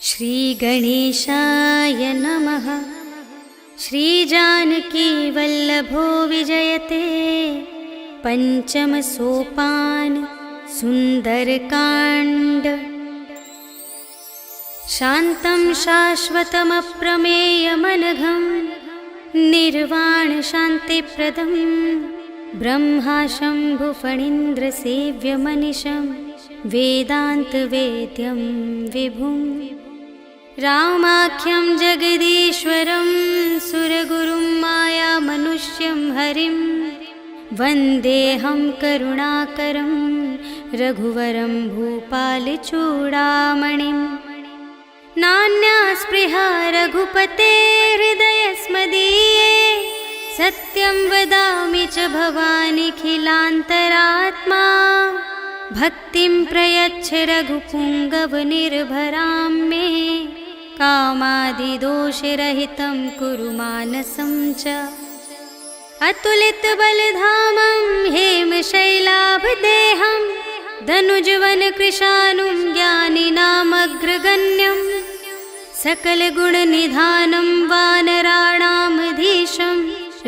श्रीगणेशाय नमः। श्रीजानकी वल्लभो विजयते पंचम सोपान सुंदरकांड। शान्तं शाश्वतमप्रमेयमनघं निर्वाण शान्तिप्रदं ब्रह्मा शम्भुफणीन्द्रसेव्यमनिशं वेदान्तवेद्यं विभुं। रामाख्यं जगदीश्वरं सुरगुरुं मायामनुष्यं हरिं वन्देऽहं करुणाकरं रघुवरं भूपालचूडामणिं। नान्या स्पृहा रघुपते हृदयस्मदीये सत्यं वदामि च भवानिखिलान्तरात्मा। भक्तिं प्रयच्छ रघुपुङ्गवनिर्भरां मे कामादिदोषरहितं कुरु मानसं च। अतुलितबलधामं हेमशैलाभदेहं धनुजवनकृशानुं ज्ञानिनामग्रगण्यं सकलगुणनिधानं वानराणामधीशं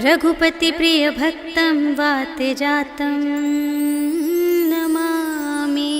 रघुपतिप्रियभक्तं वातजातं नमामि।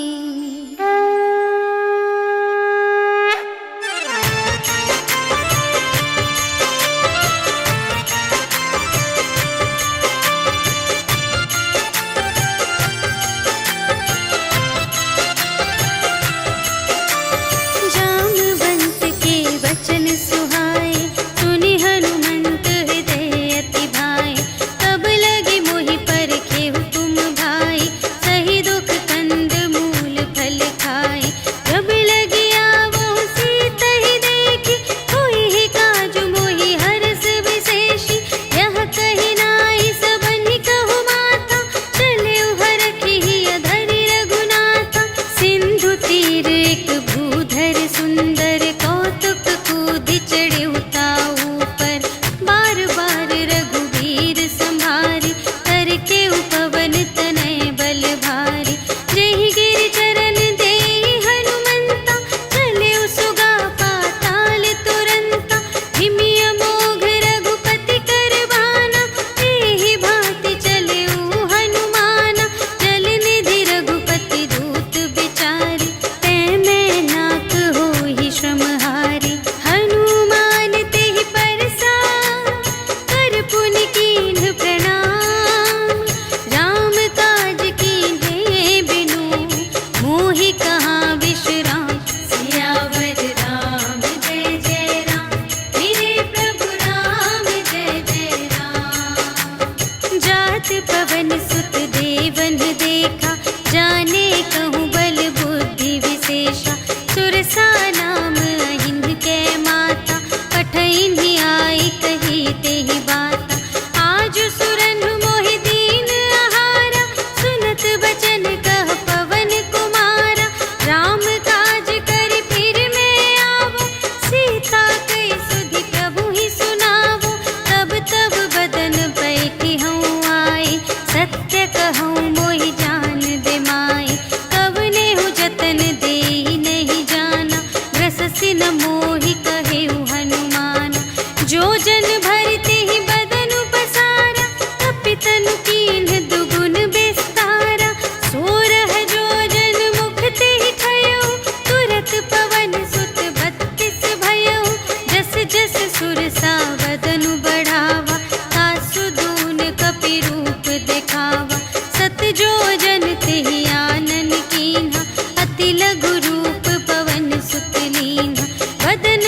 अति लघु रूप पवन सुत लीन्हा। वदन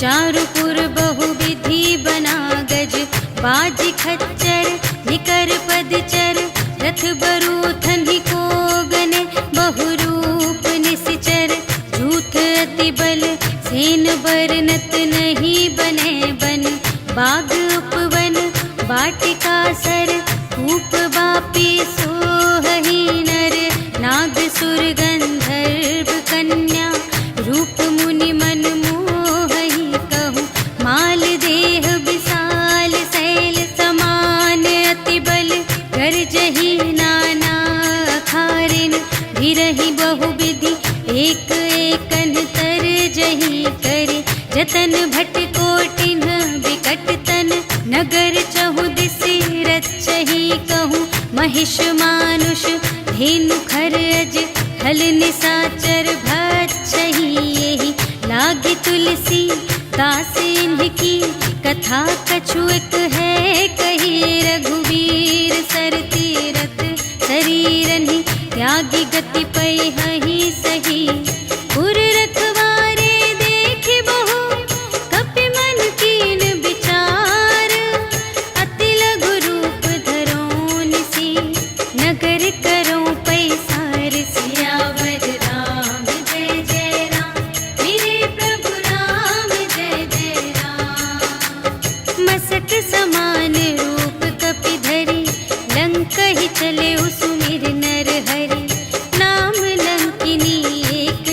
चारुपुर बहुविधि बना गज, बाज खच्चर निकर पदचर, रथ बरूथन ही को गने, बहुरूप निश्चर, झूठ अति बल सेन बरनत नहीं बने बन, बाग उपवन वाटिका सर, कूप बापी सोहहि नर, नाग सुर गंधर्व कन्या, रूप मुनि मन मोहहि कहूँ, माल देह विशाल शैल समान, अति बल गर्जहि नाना अखारिन, भिरहि बहुविधि एक एकन तरजहि करे, जतन भट कोटिन विकट तन, नगर चहु दिसि रचहि कहूँ, महिष मानुष धेनु खर अज, हल निसाचर भक्षहि एहि, लागी तुलसी दास इनकी, कथा कछु एक है कही, रघुवीर सर तीरथ शरीरनि, त्यागी गति पैहि सही, पुर रखवारे देखि बहु, कपि मन कीन विचार, अति लघु रूप धरों निसी, नगर करों पैसार, सियावर राम जय जय राम, मेरे प्रभु राम जय जय राम। मसक समान रूप कपि धरि, लंक ही चले सुमिर नर हरि, नाम लंकिनी एक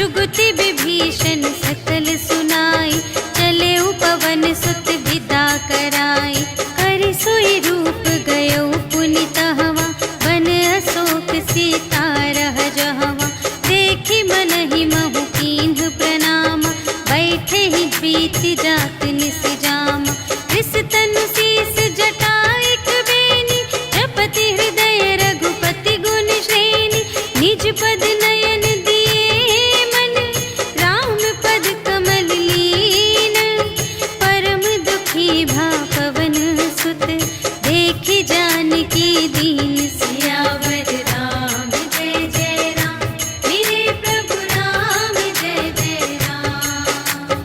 जुगति विभीषण सकल सुनाई, चले पवन सुत विदा कराई। कर सोई रूप गयो पुनि तहवा, बन अशोक सीता रह जहवा। देखि मन ही महु कीन्ह प्रणाम, बैठे ही बीति जात निस जाम। रिस तनु शीस जटाइक बेनी, जपति हृदय रघुपति गुण श्रेणी। निज पद नयन दिए मन, राम पद कमल लीन। परम दुखी भा पवन सुत, देखि जानकी दीन। सियावर राम जय जय राम, मेरे प्रभु राम जय जय राम।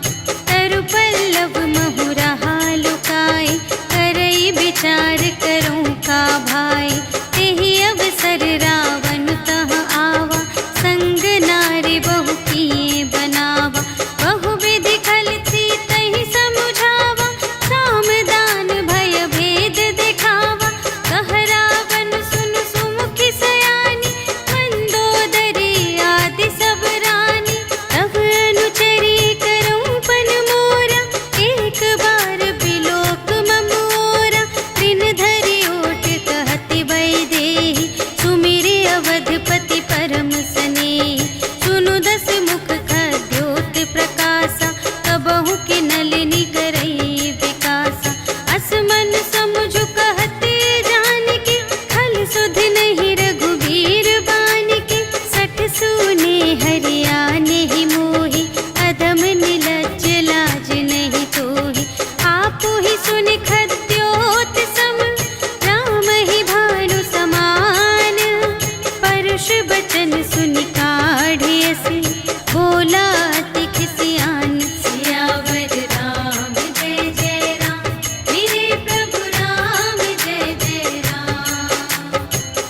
तरु पल्लव महु रहा लुकाई, करई विचार करूं का भाई। तेहि अवसर रावण तह आवा, संग नारी बहु किए बनावा। बहु विधि खल सीतहि समुझावा, साम दान भय भेद दिखावा। कह रावण सुन सुमुखि सयानी, मंदोदरी आदि सब रानी। तब अनुचरी करऊं पन मोरा, एक बार बिलोक मम ओरा। दिन धरि ओट कहति वैदेही, सुमिरि अवधपति परम स्नेही। सुनु दस मुख खद्योत प्रकाशा, कबहु के नलिनी करई विकासा। असमन समुझ कहते जानकी, खल सुध नहीं रघुबीर बानिकी। सठ सूने हरियाने ही मोही, अधम निलज्ज लाज नहीं तोही। आपो ही सुनि खद्योत सम, राम ही भानु समान। परुष बचन सुनि काढ़ियसि, बोला अति खिसियान। सियावर राम जय जय राम, मेरे प्रभु राम जय जय राम।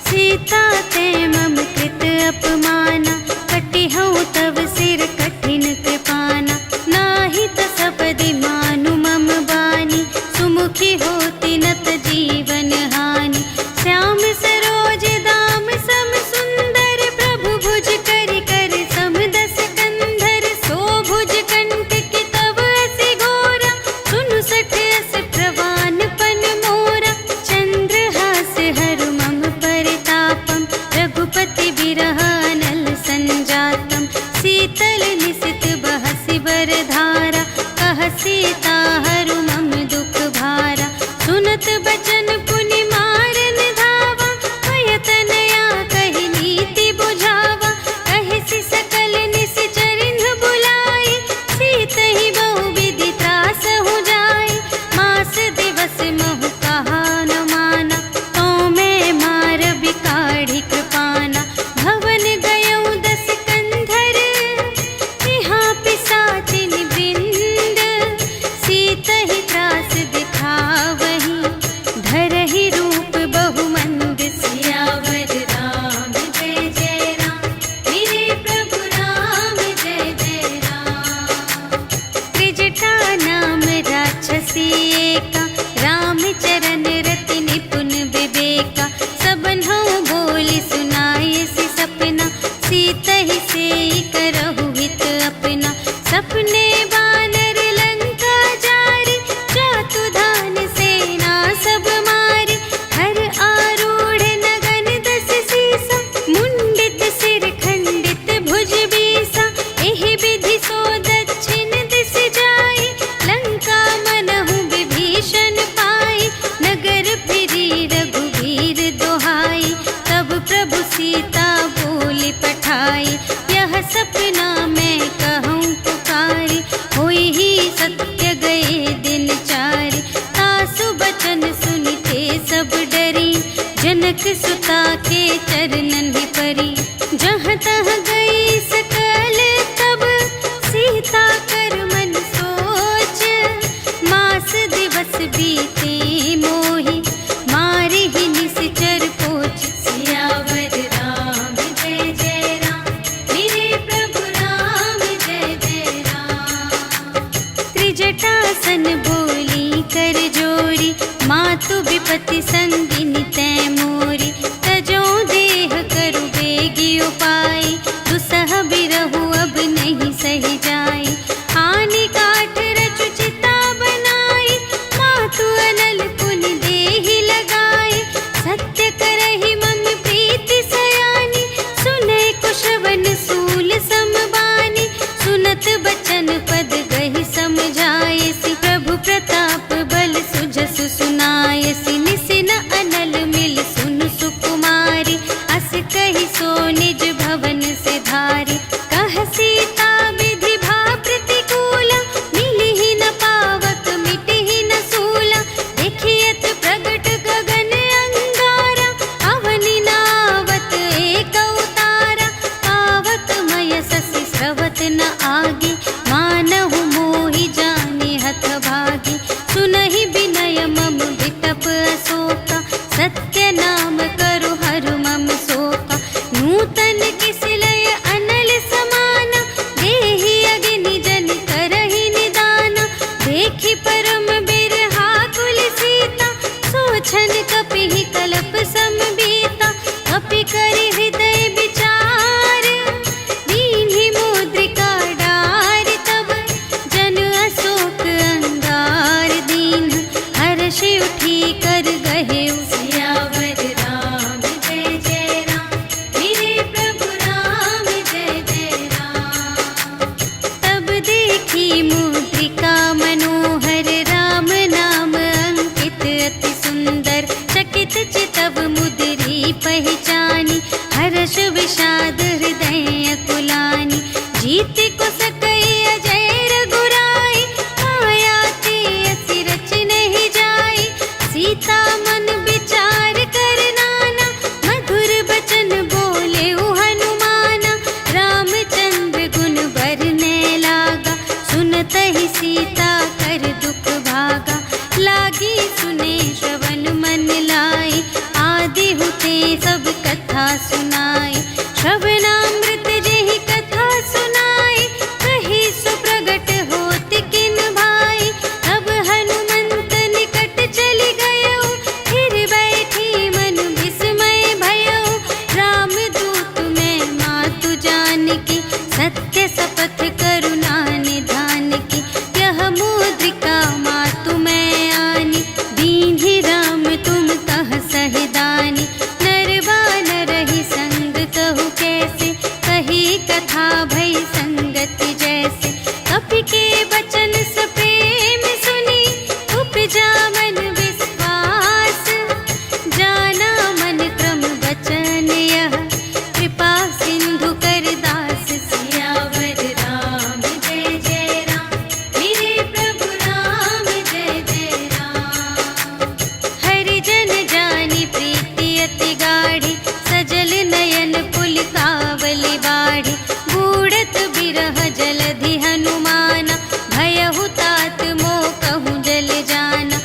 सीता ते मम कृत अपमाना, कटिहउँ तव सिर कठिन कृपाना। नाही त सपदि मानु मम बानी, सुमुखी होती नत जीवन हानि। श्याम सरोज दाम सम सुंदर, प्रभु भुज कर कर सम दस कंधर। सो भुज कंठ की तब असी घोरा, सुनु सठ अस प्रवान पन मोरा। चंद्रहास हरु मम परितापम, रघुपति बिरह अनल संजातम। शीतल निसित बहसि बरधारा, कह सीता हरु मम दुख भारा। सुनत बचन पुनि मारन धावा, भय तनया कहि नीति बुझावा। कहिसि सकल निशिचरिन्ह बुलाई, सीतहि बहु विधि त्रासहु जाई। मास दिवस महु कहा न माना, तो मैं मारबि काढ़ि कृपाना। भवन गयऊँ दस कंधर, यहाँ पिशाचिन वृंद। सीतहि त्रास दिखावही, धरहि रूप बहुमंद। सियावर राम जय जय राम, मेरे प्रभु राम जय जय राम। त्रिजटा नाम राक्षसी एका, राम चरण रति निपुण विवेका। सबन्हु बोली सुनायसि सपना, सीतहि सेई करहु हित अपना। सपने बानर लंका जारी, जातु धान सेना सब मारी। हर आरूढ़ नगन दस सीसा, मुंडित सिर खंडित भुज बीसा। एहि विधि सो दक्षिण दिस जाई, लंका मनहु विभीषण पाई। नगर फिरी रघुवीर दोहाई, तब प्रभु सीता बोली पठाई। यह सपना मैं कहूँ पुकारी, होई ही सत्य गए दिन चारि। तासु बचन सुनिते सब डरी, जनक सुता के चरणन ही परी। जहाँ तहाँ गई सकल तब, सीता कर मन सोच। मास दिवस बीते मोहि, मारि ही निशिचर पोच। सियावर राम जय जय राम, मेरे प्रभु राम जय जय राम। त्रिजटासन बोली कर जोरी, मातु विपति संगिनी तै मोरी। तजो देह करु बेगी उपाय, दुसह बिरहु अब नहीं मन किसलय अनल समाना, देहि अग्नि जन करहि निदाना। देखि परम बिरहा कुल सीता, सोचन कपिहि कलप समबीता। कपि करि हृदय विचार, दीन्हि मुद्रिका डार। तब जन अशोक अंगार दीन, हर्षि उठी कर गहेउ सियावर राम जय जय राम। मेरे प्रभु राम जय जय राम। तब देखी मुद्रिका मनोहर, राम नाम अंकित अति सुंदर। चकित चितव मुद्री पहचानी, हर्ष विषाद हृदय अकुलानी। जीति को सकई अजय रघुराई, माया ते असि रच नहीं जाई। सीता मन विचार कर नाना, मधुर बचन बोले हनुमाना। रामचंद्र गुण बरने लागा, सुनतहि सीता कर दुख भागा। लागी सुने श्रवण मन लाई, आदि हुते सब कथा सुनाई। श्रवणामृत जेहि कथा सुनाई, कही सो प्रगट होत किन भाई। तब हनुमंत निकट चली गयो, फिर बैठी मन विस्मय भयो। रामदूत मैं मातु जानकी, सत्य शपथ करुणा निधान की। यह मुद्रिका मातु मैं आनी, दीन्हि राम तुम कह सहिदानी। नर बानर ही संग कहु कैसे, कही कथा भई संगति जैसे। कपि के बचन सप्रेम सुनी, उपजा मन विश्वास। जाना मन क्रम बचन यह, कृपा सिंधु कर दास। सियावर राम जय जय राम। मेरे प्रभु राम जय जय राम। हरिजन जानी प्रीति अति गाढ़ी, सजल नयन पुलिकावली बाढ़ी। बूढ़त बिरह जलधि हनुमाना, भयहु तात मोह कहूँ जल जाना।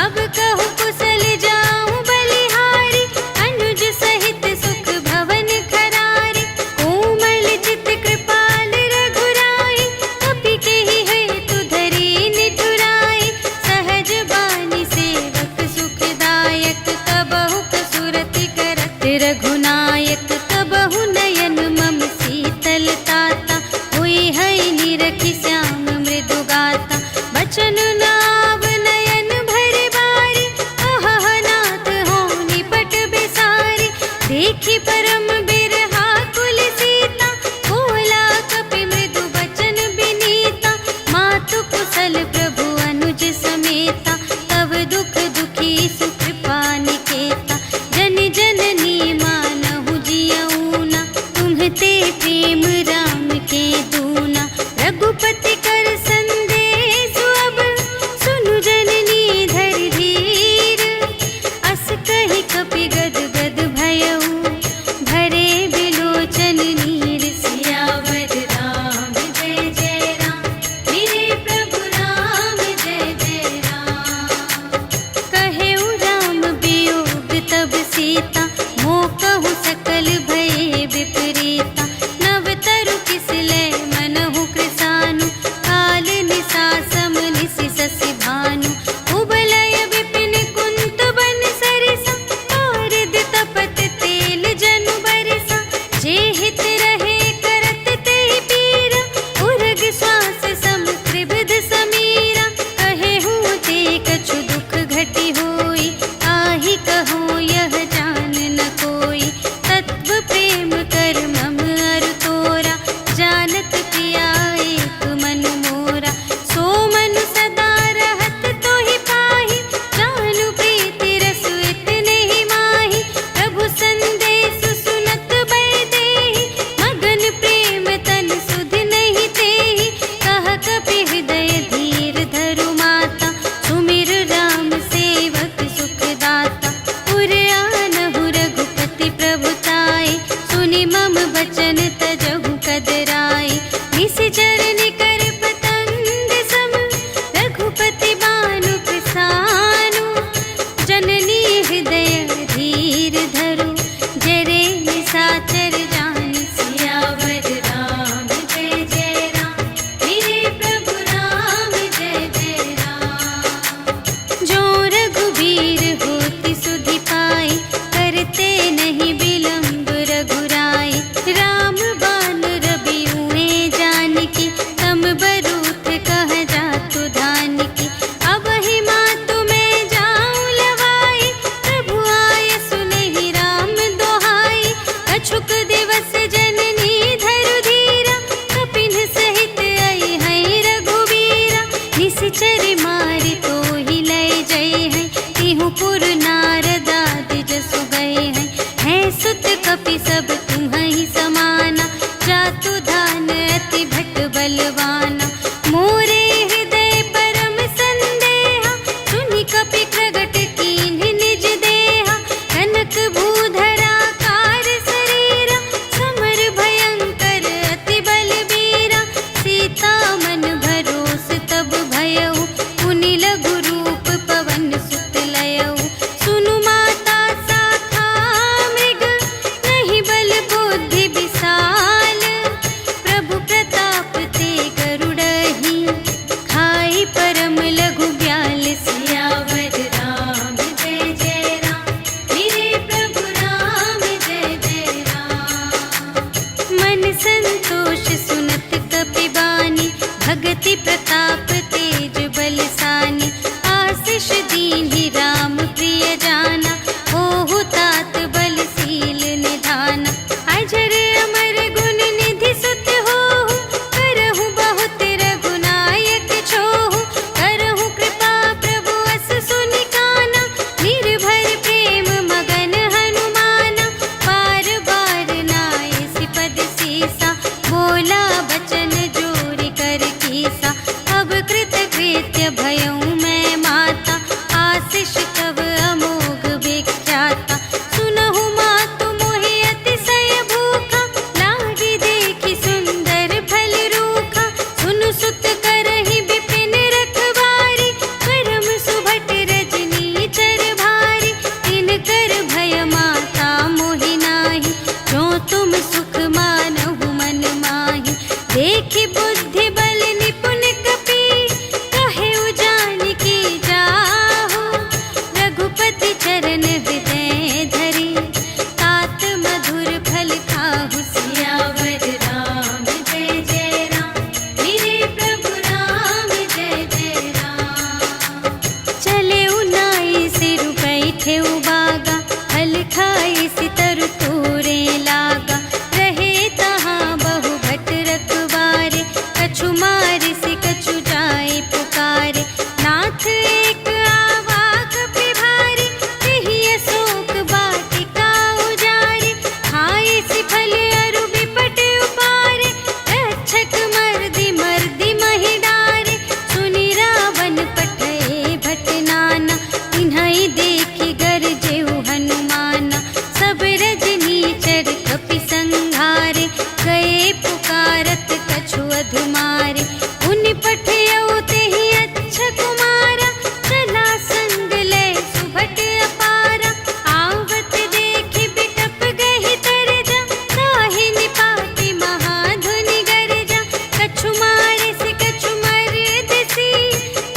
अब कहूँ कुशल जाऊँ बलिहारी, अनुज सहित सुख भवन खरारी। कोमल चित कृपाल रघुराई, कपि केहि हेतु धरी निठुराई। सहज बानी सेवक सुखदायक, कबहु कसुरति करत रघुनायक। कबहु नयन मम शीतल ताता, हुई है निरखि श्याम मृदु गाता। बचन नाव नयन भर बारी, अहह नाथ हो निपट बिसारी। देखी परम बिरहा कुल सीता, बोला कपि मृदु बचन बिनीता। मातु कुशल प्रभु अनुज समेता, तब दुख दुखी सुकृपा निकेता। जन जननी मानहु जियऊना, तुम्हते प्रेम राम के दूना। रघुपति कर संदेश अब, सुनु जननी धर धीर। अस कहि कपि गद गद भयऊ, भरे बिलोचन नीर। सियावर राम जय जय राम। मेरे प्रभु राम जय जय राम। कहेउ राम वियोग तब सीता, मोह कहु सकल भये विपरीता। नव तरु किसलय मनहु कृसानु, काल निसा सम निसि शशि भानु। उबलय विपिन कुंत बन सरिसा, पारिद तपत तेल जनु बरसा। जे हित रहे करत तेहि पीरा, उर्ग श्वास सम त्रिविध समीरा। कहेहु ते कछु दुख घटी होई, आहि कहूँ यह जान न कोई। तत्व प्रेम कर मम अरु तोरा, जानत पिया एक मन मोरा। सो मन सदा रहत तोहि पाहि, जानु प्रीति रसु इतने ही माहि। प्रभु संदेश सुनत बै देहि, मन संतोष सुनत कपिबानी, भगति प्रताप तेज बलसानी। आशीष दीन्हि राम प्रिय जाना, होहु तात बलशील निधाना। अजर अमर गुण निधि सुत होहु, करहु बहुत रघुनायक छोहु। करहु कृपा प्रभु अस सुनि काना, निर्भर प्रेम मगन हनुमाना। बार बार नाय सिपद सीसा, बोला बचन जोरि कर कीसा। अब कृत कृत्य भयउ मैं माता, आशीष तब अमोघ विख्याता। सुनहु मातु मोहि अतिशय भूखा, लागी देखि सुंदर फल रूखा। सुनु सुत करहि विपिन रखवारी, परम सुभट रजनी चर भारी। तिनकर भय माता मोहि नाही, जो तुम सुख मानहु मन माही। देखि बुद्धि बल निपुण कपि, कहे जानकी जाहु। रघुपति चरण हृदय धरि, तात मधुर फल खाहु। सियावर राम जय जय राम, मेरे प्रभु राम जय जय राम। चले उनाई सिरु बैठे उबागा, फल खाई सितरु तोरे लागा। रहे तहाँ बहु भट रखवारे, कछु मारिसि कछु जाए पुकारे। नाथ एक आवा कपि भारी, तेहि अशोक वाटिका उजारी। खाए सि फल अरु बिपट उपारे, रक्षक मर्दि मर्दि महि डारे। सुनि रावण पठए भट नाना, तिन्हइ देखि गरजेउ हनुमाना। सब रजनी चर कपि संघारे, गए पुकारत कछु अधुमारे। उनि पठयउ तेहि अच्छा कुमारा, चला संग लय सुभट अपारा। आवत देखि बिटप गहि तरजा, ताहि निपाति महाधुनि गरजा। कछु मारिसि कछु मरदिसि,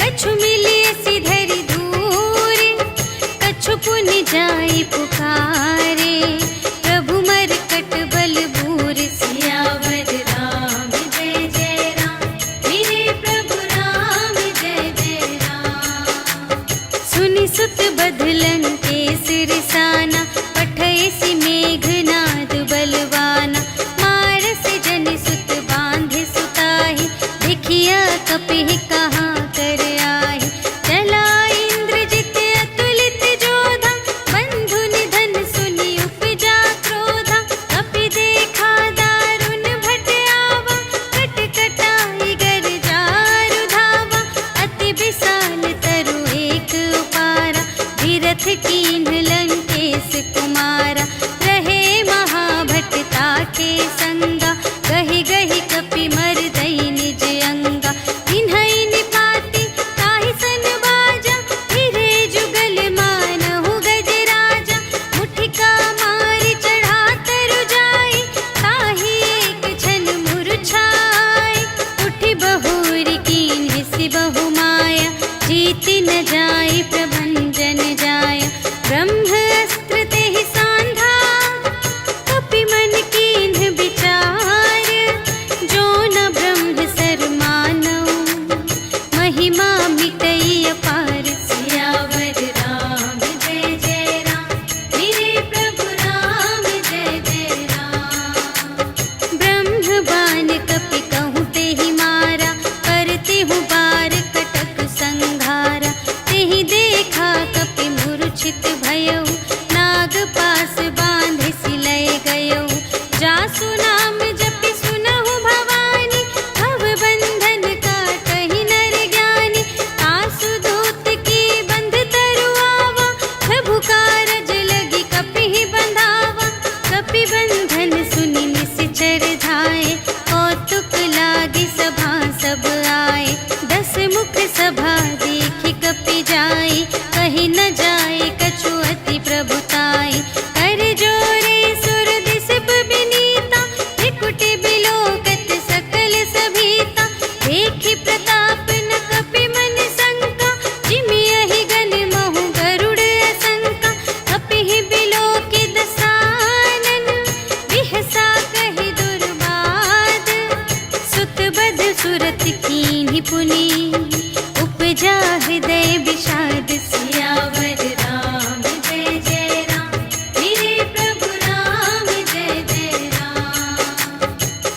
कछु मिलियसि धरि धूरे। कछु पुनि जाई पुकारे, प्रभु मरकट बल बूर। सियावर राम जय जय सुरत कीन्ही पुनि उपजा हृदय विषाद सियावर राम जय जय राम मेरे प्रभु राम जय जय राम।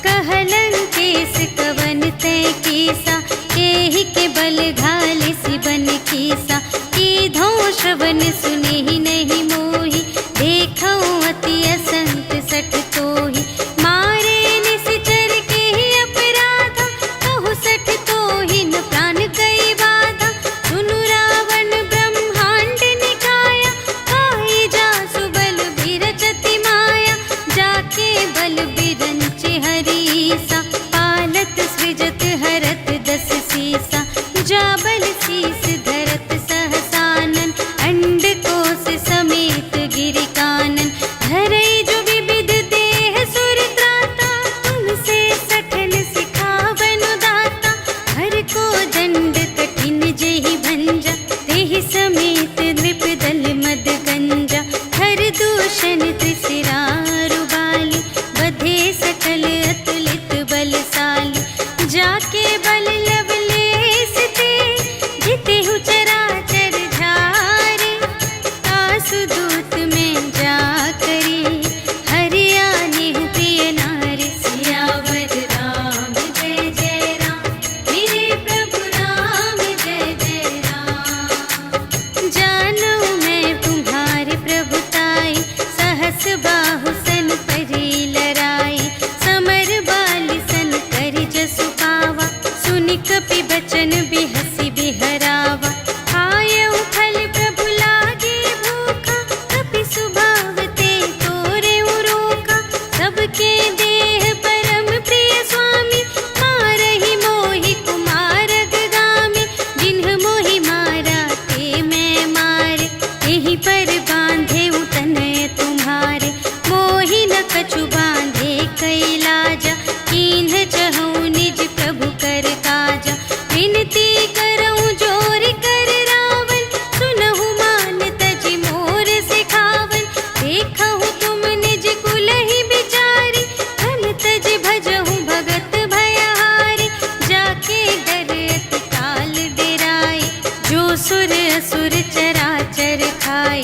कहलन केस कवन तय केसा एहि के बल घाले सिबन केसा कीधो श्रवण सुने ही नहीं मोहि देखो अति असंत सठ तोहि मारे निश्चर के ही अपराधा कहु सठ तोहि न प्राण गई बाधा सुनु रावण ब्रह्मांड निकाया काई जासु बल बिरचति माया जाके बल बिरंचे हरीसा पालत सृजत हरत दस सीसा जा बल शीस धरत सहसानन अंड कोश समेत गिरि कानन धरई जो विविध देह सुर त्राता तुमसे सठन सिखावन दाता हर को दंड कठिन जेहि भंजा तेहि समेत नृप दल मद गंजा हर दूषण त्रिशिरारु बाली बधे सकल अतुलित बलशाली जाके बल लवलेस ते जितेहु चराचर झारे आसु दूत में जा करी हरियाणि प्रिय नारी सियावर राम जय जय राम मेरे प्रभु राम जय जय राम। जानो मैं तुम्हारे प्रभुताई सहस बाहु सन परी लराई समर बाली सन करि जसु पावा सुनि कपि बचन बिहसी बिहरावा आयउ फल प्रभु लागे भूखा कपि सुभाव ते तोरे रोका सबके देह परम प्रिय स्वामी मारहि मोहि कुमार गामी जिन्ह मोहि मारा ते मैं मारे यही पर बांधे तनय तुम्हारे मोहि न कछु बांधे कैलाजा कीन्ह चहु निज प्रभु कर काजा विनती करऊं जोर कर रावण सुनहु मान तजि मोर सिखावन देखहु तुम निज कुलहि बिचारी धन तजि भजहु भगत भयहारी जाके डर अति काल डेराए जो सुर असुर चराचर खाए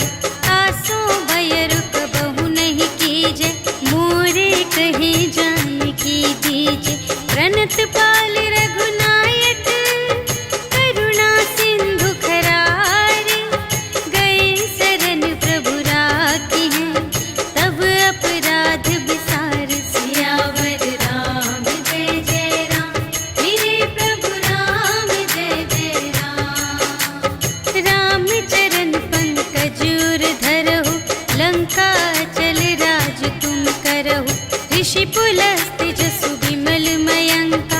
आसो भय रुक बहु नहीं कीजे मोरे कहे जान की दीजे प्रणत पाल रघुनायक करुणा सिंधु खरारे गए शरण प्रभु राखी हैं तब अपराध विसार सियावर राम जय जय राम मेरे प्रभु राम जय जय राम। राम चरण पंकज उर धरहु लंका चल राज तुम करहु ऋषि पुलस्त्य जसु विमल मयंका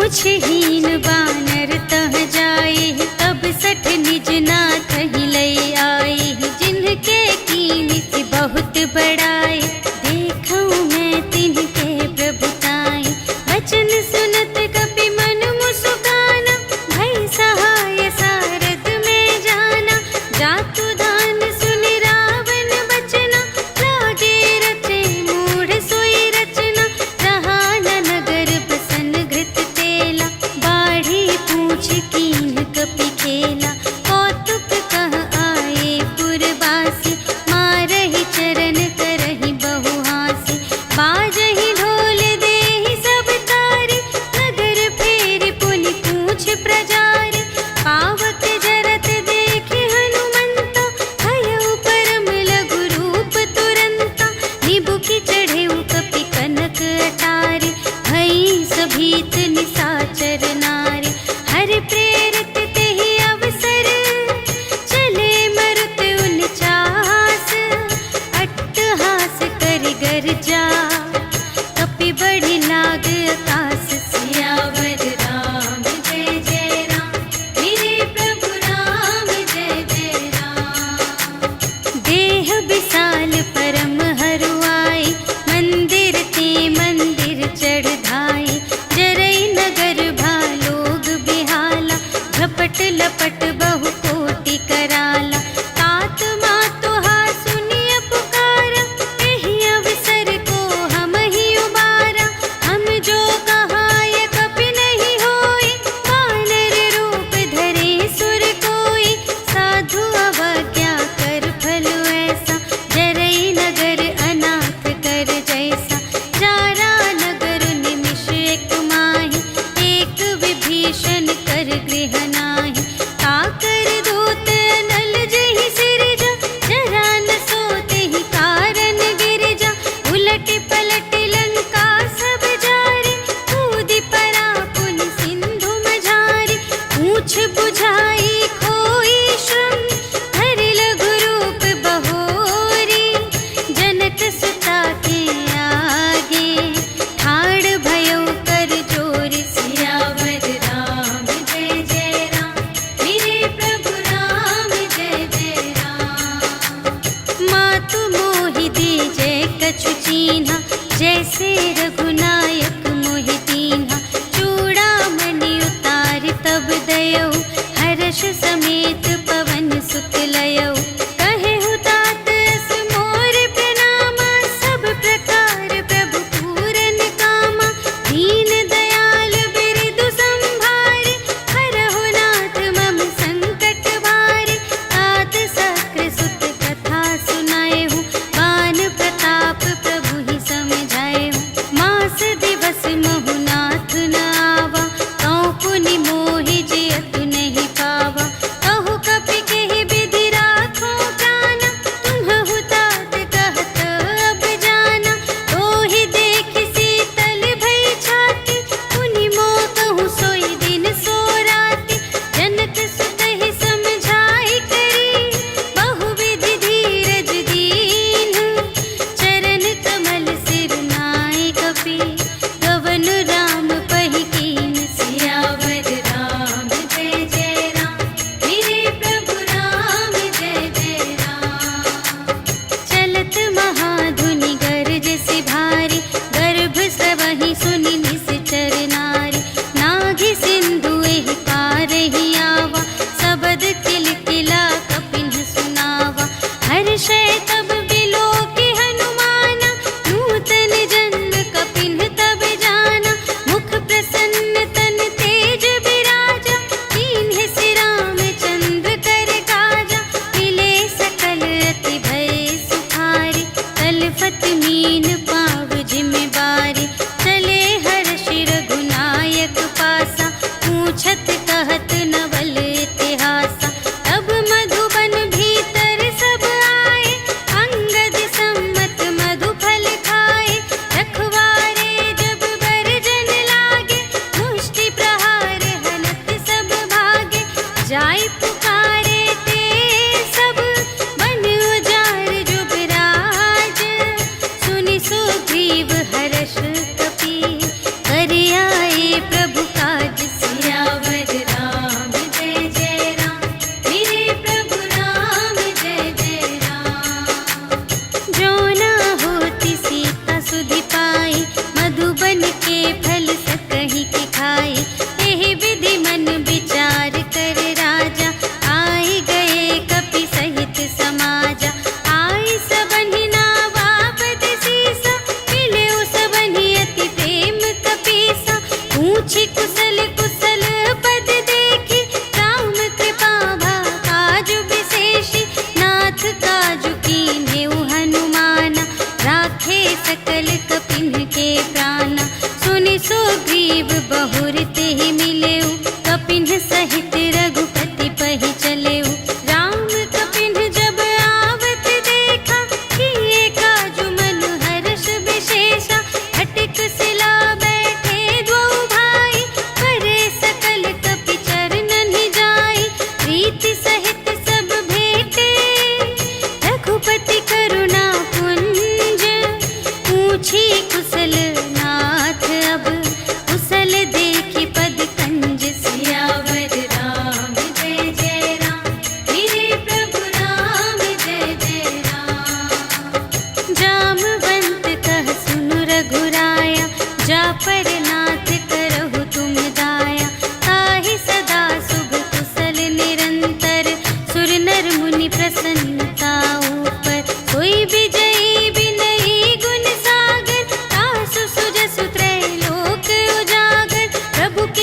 पूछहीन बानर तह जाए, तब सठ निज नाथ ही लई आए। जिनके कीन से बहुत बड़ाए, देखूं मैं तिनके प्रभुताई। वचन सुनत कपि मन मुस्काना, भई सहाय सारद में जाना। जातु दान सुनि रावण बचना, लागे रचे मूढ़ सोई रचना। रहा न नगर बसन घृत तेला, बाढ़ी पूछ कीन कपि खेला। कौतुक कह आए पुरवासी, मारहि चरण करहि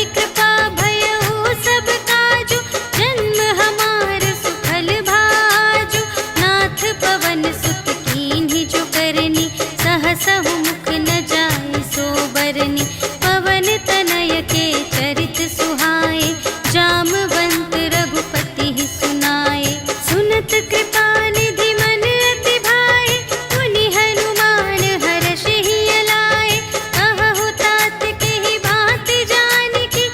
बड़ी कृपा भयउ सब काजु, जन्म हमार सुफल भाजु। नाथ पवन सुत कीन्ही जो करनी, सहसहु मुख न जाय सो बरनी। पवन तनय के चरित सुहाए, जामवंत रघुपति सुनाए। सुनत कृपा निधि मन अति भाए, मुनि हनुमान हर्षि लाए। कहहु तात के ही भांति जानकी,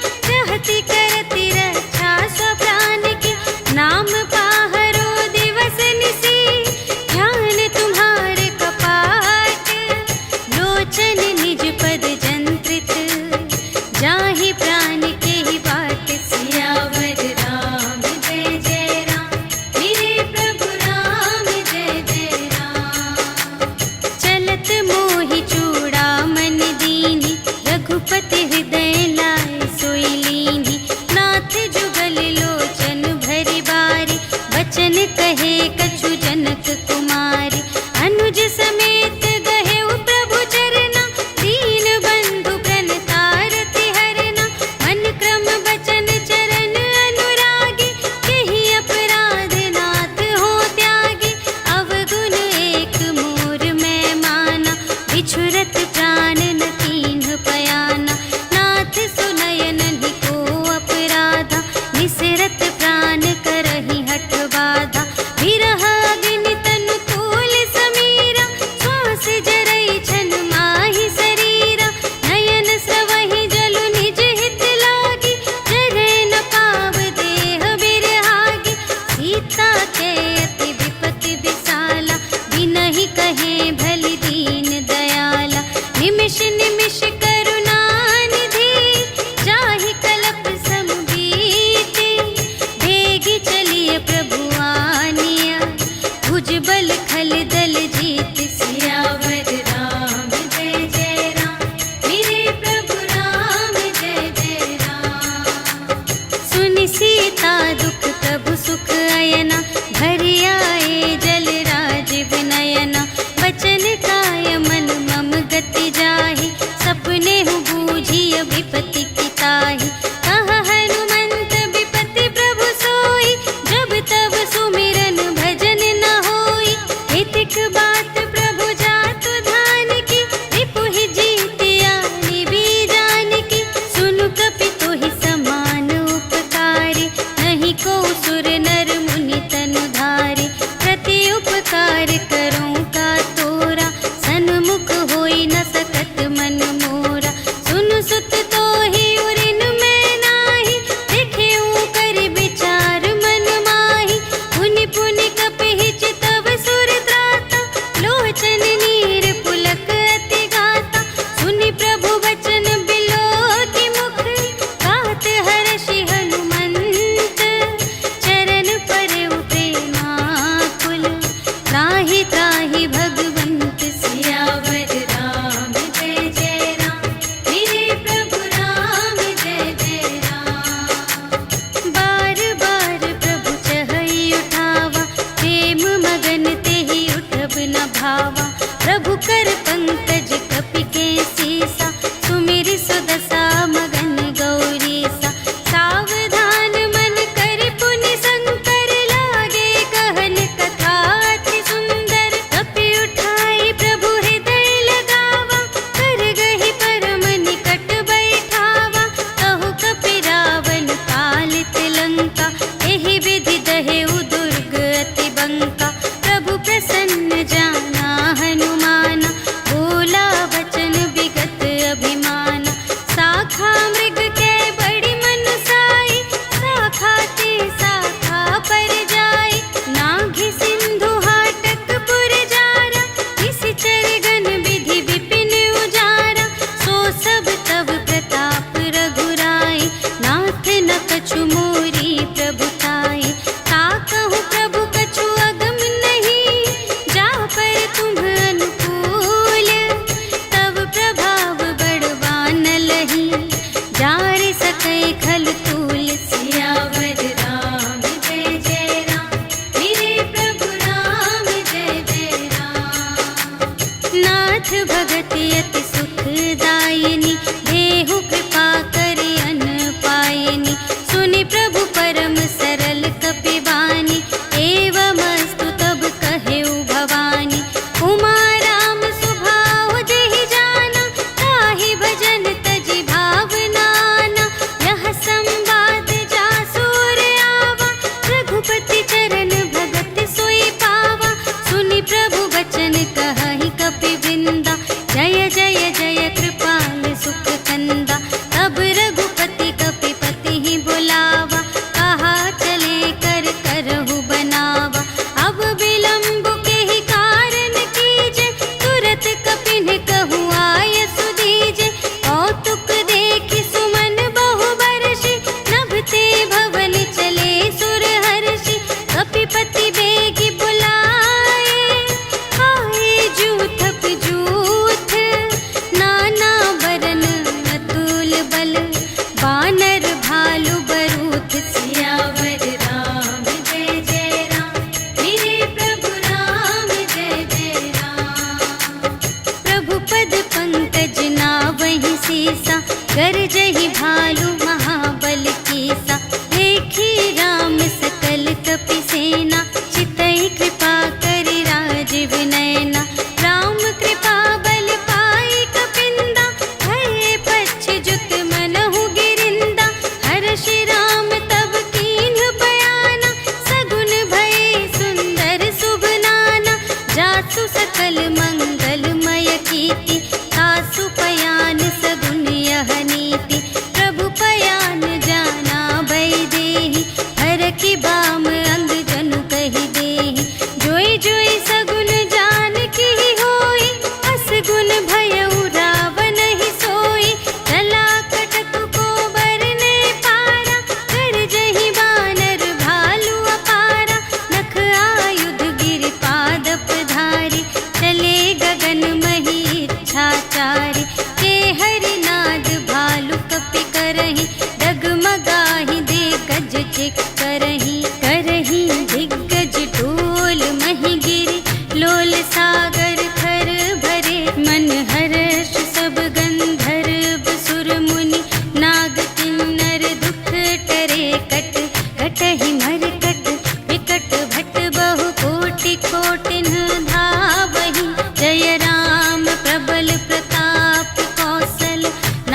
कार्तिक करही करही दिग्गज डोल मही गिरी लोल सागर खर भरे मन हर्ष सब गंधर्व सुर मुनि नाग किन्नर दुख टरे कट कटहि मरकट विकट भट बहु कोटि कोटिन धावहि जय राम प्रबल प्रताप कौशल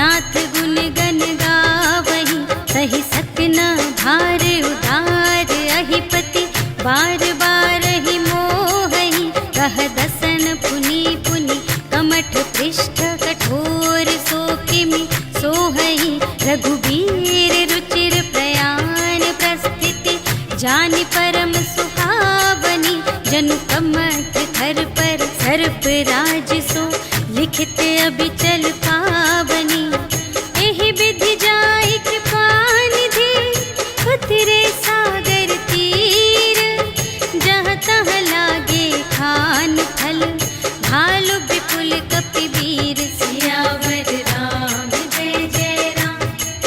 नाथ गुण गण गावहि सही सकना भार उदार अहिपति बार बार ही मोहहि कह दसन पुनि पुनि कमठ पृष्ठ कठोर सो किमि सोहहि रघुबीर रुचिर प्रयाण प्रस्थिति जानि परम सुहावनी जनु कमठ धर पर सर्प राज सो लिखित अबिचल पावनी एहि विधि जाय कृपा निधि उतरे सागर तीर जहाँ तहाँ लागे खान फल भालु विपुल कपि वीर सियावर राम जय जय राम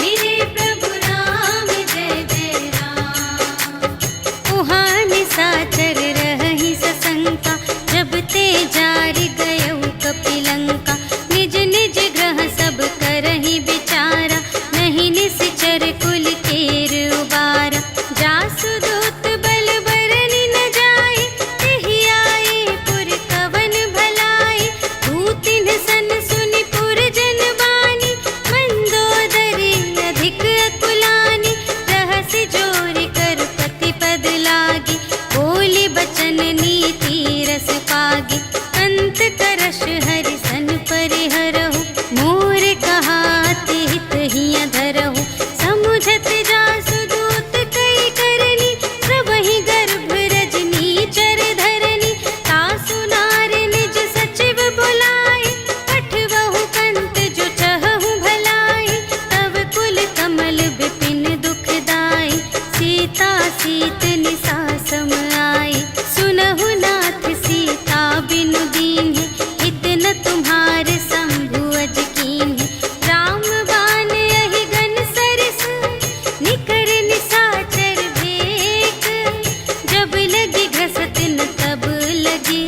मेरे प्रभु राम जय जय राम उहाँ निशाचर रहहि सशंका जब ते जारि गयउ कपिलंका निज निज ग्रह सब करहि विचारा नहीं निश्चर कुल केर उबारा जासु दूत बल बरनि न जाय तेहि आए पुर कवन भलाई दूतिन सन सुनि पुर जन बानी मंदोदरी अधिक अकुलानी रहसि जोरि कर पति पद लागी बोली बचन नीति रस पागी अंत करश हरि सन परिहरहु मोर कहाति हित हिय धरहु समुझत जासु दूत कई करनी प्रभहि गर्भ रजनी चर धरनी तासु नार निज सचिव बुलाए पठवहु कंत जो चहहु भलाई तब कुल कमल विपिन दुखदाई सीता सीत निसा सम आई सुनहु नाथ सीता बिनु दीन्हि हित न तुम्हारे शंभु अज कीन्हि राम बाण यहि गन सरस निकर निशाचर भेक जब लगी घसत न तब लगी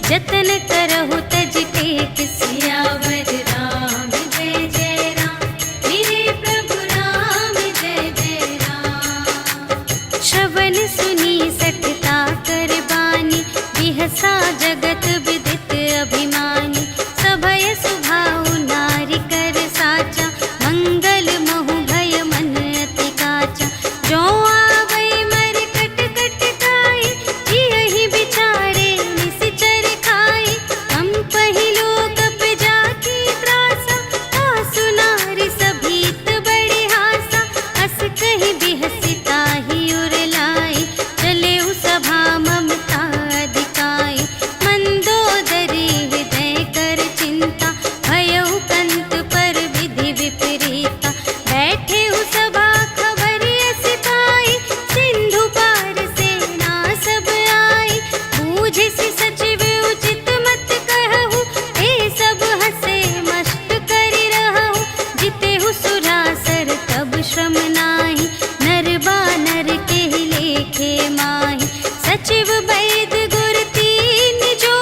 जतन करहु तज टेक सियावर राम जय जय राम मेरे प्रभु राम जय जय राम श्रवण सुनी सठता कर बानी बिहसा जगत विदित अभिमानी सभय सुभाउ नारी कर साचा मंगल महु भय मन अति काचा जो आवै मर कट कट खाई जियहि विचारे निश्चर खाई हम पहिलो कप जाकी त्रासा तासु नारी सभीत बड़ी हासा अस कहि बिहसी ताहि उर लाई चले उ सभा ममता अधिकाई मंदोदरी हृदय कर चिंता भयउ कंत पर विधि विपरीता बैठे उ सभा खबर अस पाई सिंधु पार सेना सब आई बूझिसि सचिव उचित मत कहु ए सब हसे मस्त करि रहु जितेहु सुरासर तब श्रम नाही नर बानर केहि लेखे माहि सचिव वैद गुर तीन जो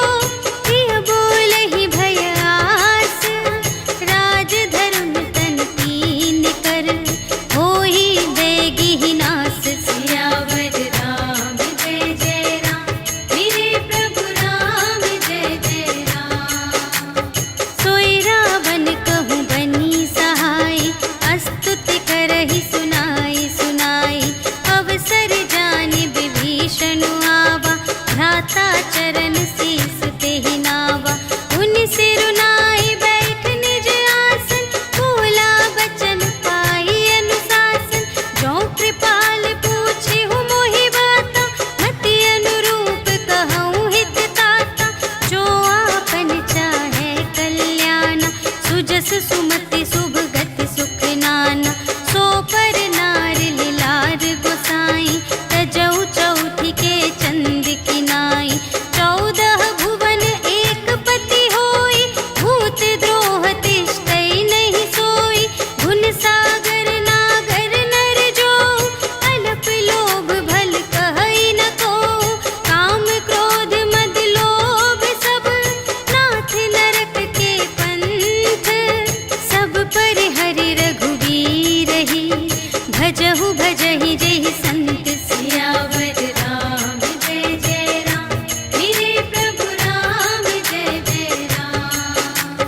प्रिय बोलहि भय आस राज धर्म तन तीन कर होहि देगी ही नास सियावर राम जय जय राम मेरे प्रभु राम जय जय राम सोई रावण कहूँ बनी सहाय अस्तुति करहि सुना भजहु भजहि जेहि संत सियावर राम जय जय राम। मेरे प्रभु राम जय जय राम।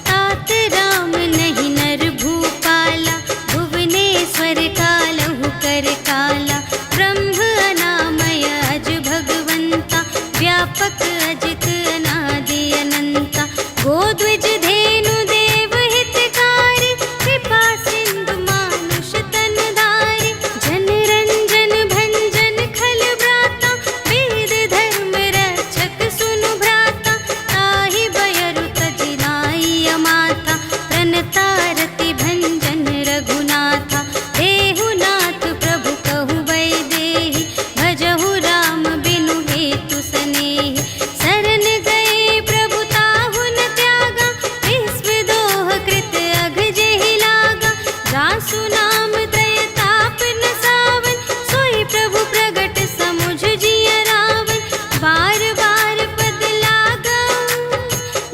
तात राम नहीं नर भूपाला, भुवनेश्वर कालहु कर काला। ब्रह्म अनामय अज भगवंता, व्यापक अजित अनादि अनंता। गोद्विज धेनु देव हितकारी, कृपा सिंधु मानुष तन धारी। जन रंजन भंजन खल व्राता, वेद धर्म रक्षक सुनु भ्राता। ताहि बयरु तजि नाई अमाता, प्रणतारति भंजन रघुनाथा। देहु नाथ प्रभु कहु वैदेही, भजहु राम बिनु हेतु सनेही। शरण गए प्रभु ताहु न त्यागा, विश्वदोह कृत अघ जेहि लागा। जासु नाम त्रय ताप न सावन, सोई प्रभु प्रगट समुझ जिय रावण। बार बार पद लागऊं,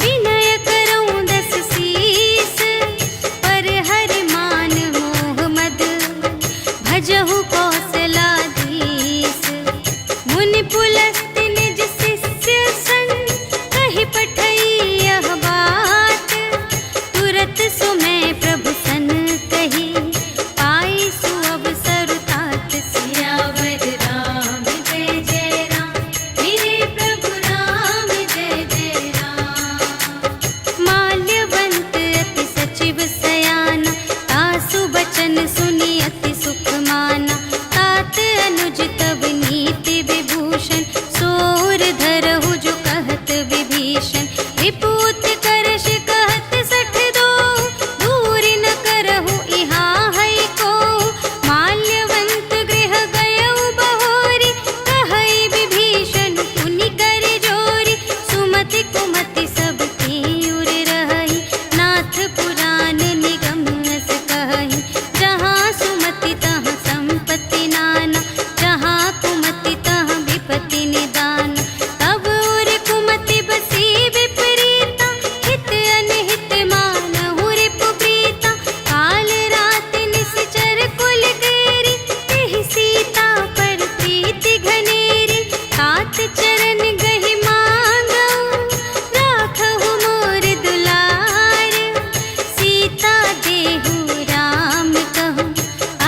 विनय करऊं दस सीस। पर हरि मान मोह मद, भजहु कौशलाधीश। मुनि पुलस्त्य निज शिष्य सन, कहि पठई यह बात। तुरत सुमय प्रभु सन कही, पाई सुअवसर तात। सियावर राम जय जय राम। मेरे प्रभु राम जय जय राम। माल्यवंत अति सचिव सयाना, तासु बचन सुनि अति सुख माना। तात अनुज तब नीति विभूषण, सोर धरहु जो कहत विभीषण। विपूत करश कहत सठ दो, दूरि न करहु इहाँ है को। माल्यवंत गृह गयउ बहोरी, कहई विभीषण पुनि कर जोरी। सुमति कुमति सब की उर रहई, नाथ पुराण निगम अस कहई। जहाँ सुमति तहाँ संपत्ति नाना, जहाँ कुमति तहाँ विपत्ति निदान। तब उर कुमति बसी विपरीता, हित अनहित मानहु रिपु प्रीता। काल रात निश्चर कुल केरी, तेहि सीता पर प्रीति घनेरी। तात चरण गहि मांगऊं, राखहु मोर दुलार। सीता देहु राम कहूँ,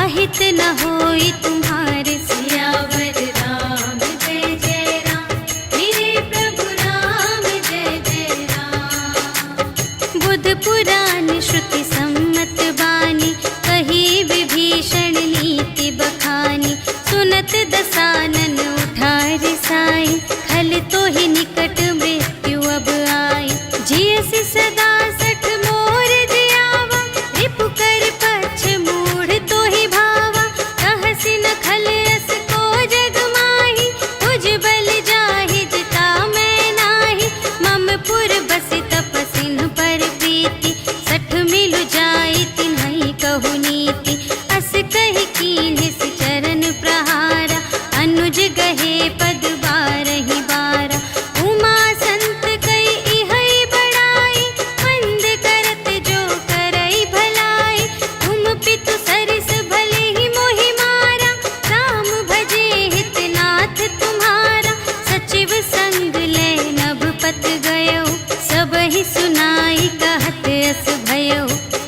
अहित न होई तुम्हारे। सियावर राम जय जय राम। मेरे प्रभु राम जय जय राम। बुध पुराण श्रुति सम्मत बानी, कही विभीषण नीति बखानी। सुनत दसानन उठार साई, खल तो ही निकट मृत्यु अब आई। जियसि सदा सठ मोर जियावा, रिपु कर पक्ष मूढ़ तो ही भावा। कहसि न खल अस को जग माही, तुझ बल जाहि जिता मैं नाही। मम पुर बसि तपसिन पर प्रीति, सठ मिलु जाई तिन्हई कहु नीति। अस कहि कीन्हि सि चरण प्रहारा, अनुज गहे पद बारहि बारा। उमा संत कई इहै बड़ाई, मंद करत जो करई भलाई। तुम पितु सरिस भले ही मोहि मारा, राम भजे हित नाथ तुम्हारा। सचिव संग ले नभ पत गयो, सबहि सुनाई कहत अस भयो।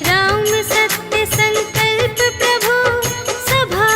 राम सत्य संकल्प प्रभु, सभा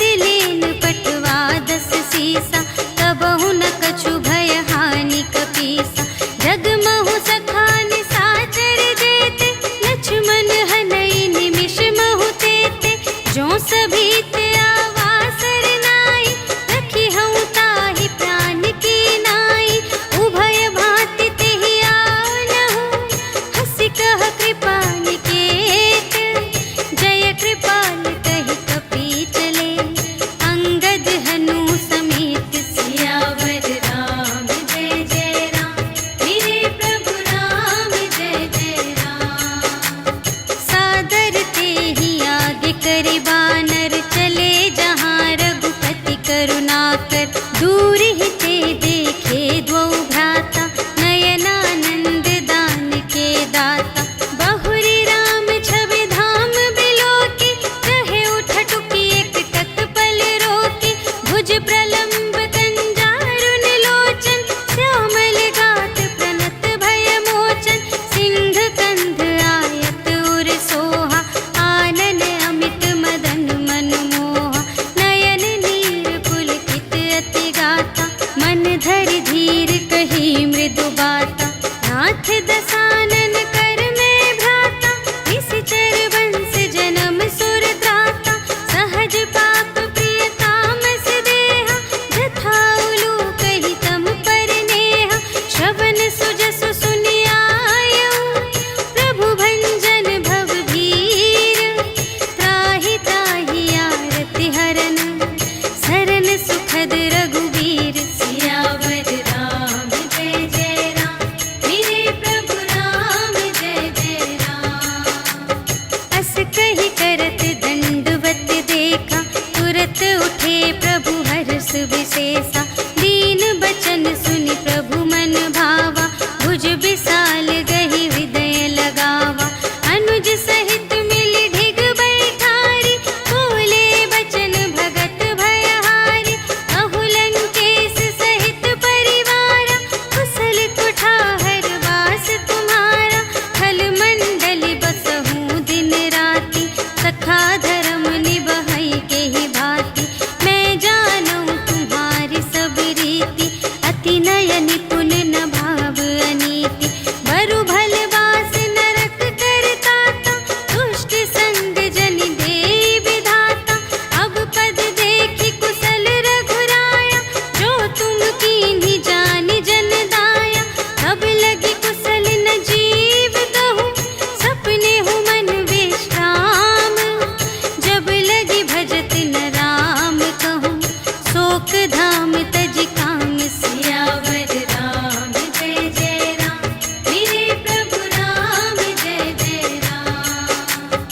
लेन पटवा 10 सीसा, तबहु न कछु भय हानि कपीसा। जगमहु सखान साचर जेते, लक्ष्मण हनई निमिष महु तेते। जो सभी ते आवासर नाई, रखी हूँ ताहि प्राण की नाई। उभय भांति तेहि आनहु, हंसि कह कृपाल केत। जय कृपाल कहि कपि चले, अंगद हनु समेत। सियावर राम जय जय राम, मेरे प्रभु राम जय जय राम। सादर तेहि आगे करे बानर, चले जहाँ रघुपति करुणाकर। दूर ही ते देखे द्वौ भ्राता, नयनानंद दान के दाता। बहुरी राम छवि धाम बिलोकी, कहे उठटुकी एक तत्पल रोकी। भुज प्रलंब कंजारुन लोचन, श्यामल गात प्रणत भय मोचन। सिंह कंध आयत उर सोहा, आनन अमित मदन मन मोहा। नयन नीर पुलकित अति गाता, मन धरि धीर कही मृदु बाता। नाथ दसानन कर में भ्राता, निश्चर वंश जन्म सुर त्राता। सहज पाप प्रिय तामस देहा, जथा उलूक ही तम पर नेहा। श्रवण सुजसु सुनि आयऊ, प्रभु भंजन भव भीर। त्राहि त्राहि आरति हरन, सरन सुखद रघुवीर। सियावर राम जय जय राम, मेरे प्रभु राम जय जय राम। अस कहि करत दंडवत देखा, तुरत उठे प्रभु हर्ष विशेषा। दीन बचन सुनि प्रभु मन भावा, भुज विशाल गहि हृदय लगावा। अनुज सहित मिलि ढिग बैठारी, बोले बचन भगत भयहारी। कहु लंकेश सहित परिवारा, कुशल कुठार वास तुम्हारा। खल मंडल बसहु दिन राति, सखा धर्म निबहै केहि भांति। मैं जानूं तुम्हारी सब रीति, अति नय निपुण न भाव अनीति। बरु भल बास नरक करताता, दुष्ट संग जन देई विधाता। अब पद देखि कुशल रघुराया, जो तुम कीन्ही जानि जन दाया। तब लगी कुशल न जीव कहूँ, सपने हूँ मन विश्राम। जब लगी भजत न राम कहूँ, शोक धाम तज काम। सियावर राम जय जय राम, मेरे प्रभु राम जय जय राम।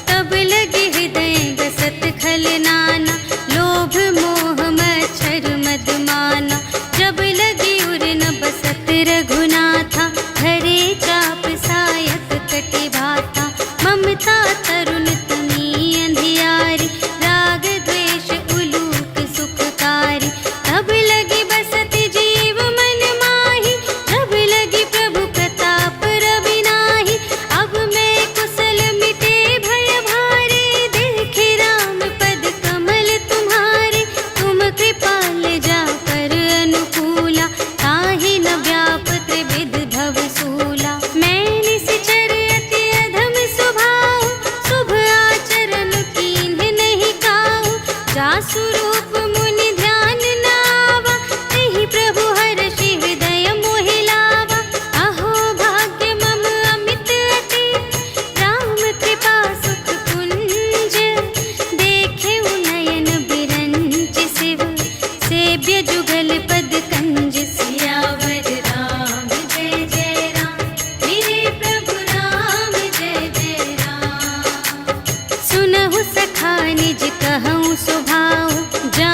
तब लगे हृदय गसत खल नाना, लोभ मोह मच्छर मद माना। जब लगी उर न बसत रघुनाथा, धरे चाप सायक कटि भाता। ममता तरुण तमी अंधियारी, राग द्वेष उलूक सुखकारी। तब लगी बसत जीव मन माही, जब लगी प्रभु प्रताप रवि नाही। अब मैं कुशल मिटे भय भारे, देखे राम पद कमल तुम्हारे। तुम कृपाल जा पर अनुकूला, ताहि न व्याप त्रिविध भव सूला। मैं निश्चर अति अधम स्वभाव, शुभ आचरण कीन्ह नहीं काहू। जासु रूप मुनि ध्यान न आवा, तेहि प्रभु हर्षि हृदय मोहि लावा। अहो भाग्य मम अमित अति, राम कृपा सुख कुंज। देखेउ नयन बिरंच शिव, सेव्य जुगल पद कंज। सियावर राम जय जय राम, मेरे प्रभु राम जय जय राम। सुनहु सखा निज कहूँ स्वभाव, जा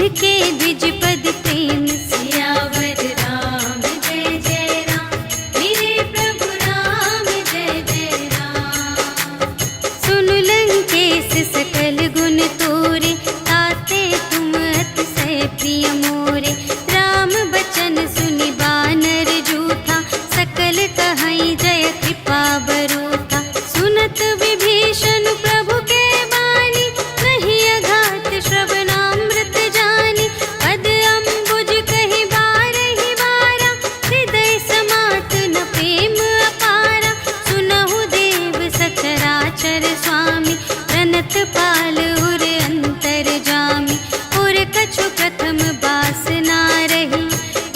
जिनके द्विज पद प्रेम सियावर राम जय जय राम, मेरे प्रभु राम जय जय राम। सुन लंकेश सकल गुण तोरे, ताते तुम अतिशय प्रिय मोरे। राम बचन सुनि बानर जूठा, सकल कहई जय कृपा बरूथा। सुनत विभीषण प्रभु के बानी, नहीं अघात श्रवणामृत जानी। पद अम्बुज कहि बारहि बारा, हृदय समात न प्रेम अपारा। सुनहु देव सचराचर स्वामी, प्रणत पाल उर अंतर जामी। उर कछु प्रथम बासना रही,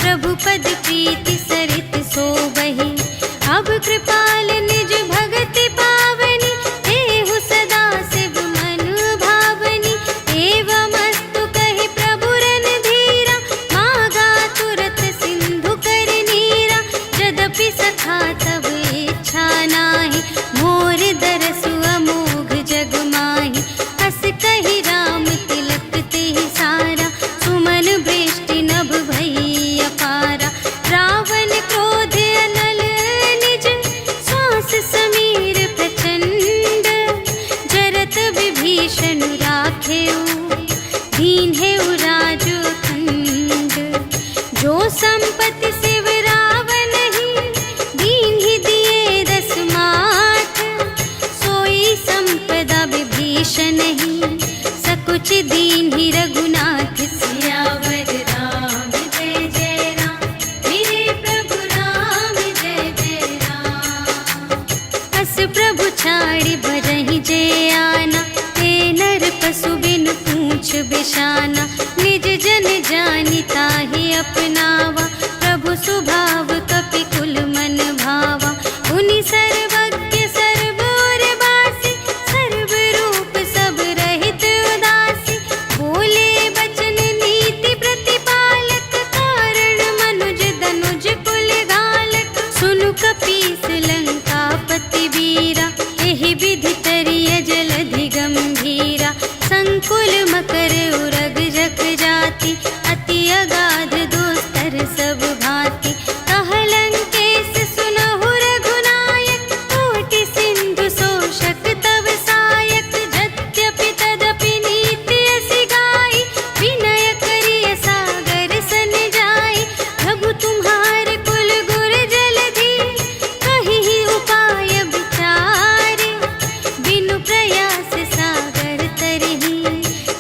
प्रभु पद प्रीति सरित सोबहि। अब कृपाल निज भगति पावनी, देहु सदा शिव मन भावनी। एवमस्तु कहि प्रभु रणधीरा, मागा तुरत सिंधु कर नीरा। यद्यपि सखा तब इच्छा नाही, मोर दरसु अमोघ जग माही। हस कहि राम तिलक तेहि सारा, सुमन वृष्टि नभ भई अपारा। रावण क्रोध अनल निज, श्वास समीर प्रचंड। जरत विभीषण राखेउ, दीन्हेउ राजु अखंड। जो संपत्ति शिव रावण ही, दीन्हि दिए दस माठ। सोई संपदा विभीषण ही, सकुच दीन्हि रघुनाथ। सियावर राम जय जय राम, मेरे प्रभु राम जय जय राम। अस प्रभु छाड़ि बरहि जे आना, ते नर पशु बिन पूछ बिशाना। निज जन जानि ताहि अपनावा, प्रभु स्वभाव कपि कुल मन भावा। उनि सर्वज्ञ सर्व और बासी, सर्व रूप सब रहित उदासी। बोले बचन नीति प्रतिपालक, कारण मनुज धनुज कुल घालक। सुनु कपीस लंकापति वीरा, एहि विधि तरिय जलधि गंभीरा। संकुल मकर उरग जग जाति, अति अगाध दोस्तर सब भांति। कह लंकेश सुनहु रघुनायक, कोटि सिंधु शोषक तव सायक। यद्यपि तदपि नीति असि गाई, विनय करिय सागर सन जाई। प्रभु तुम्हार कुल गुर जलधि, कहिहि उपाय विचारे। बिनु प्रयास सागर तरहि,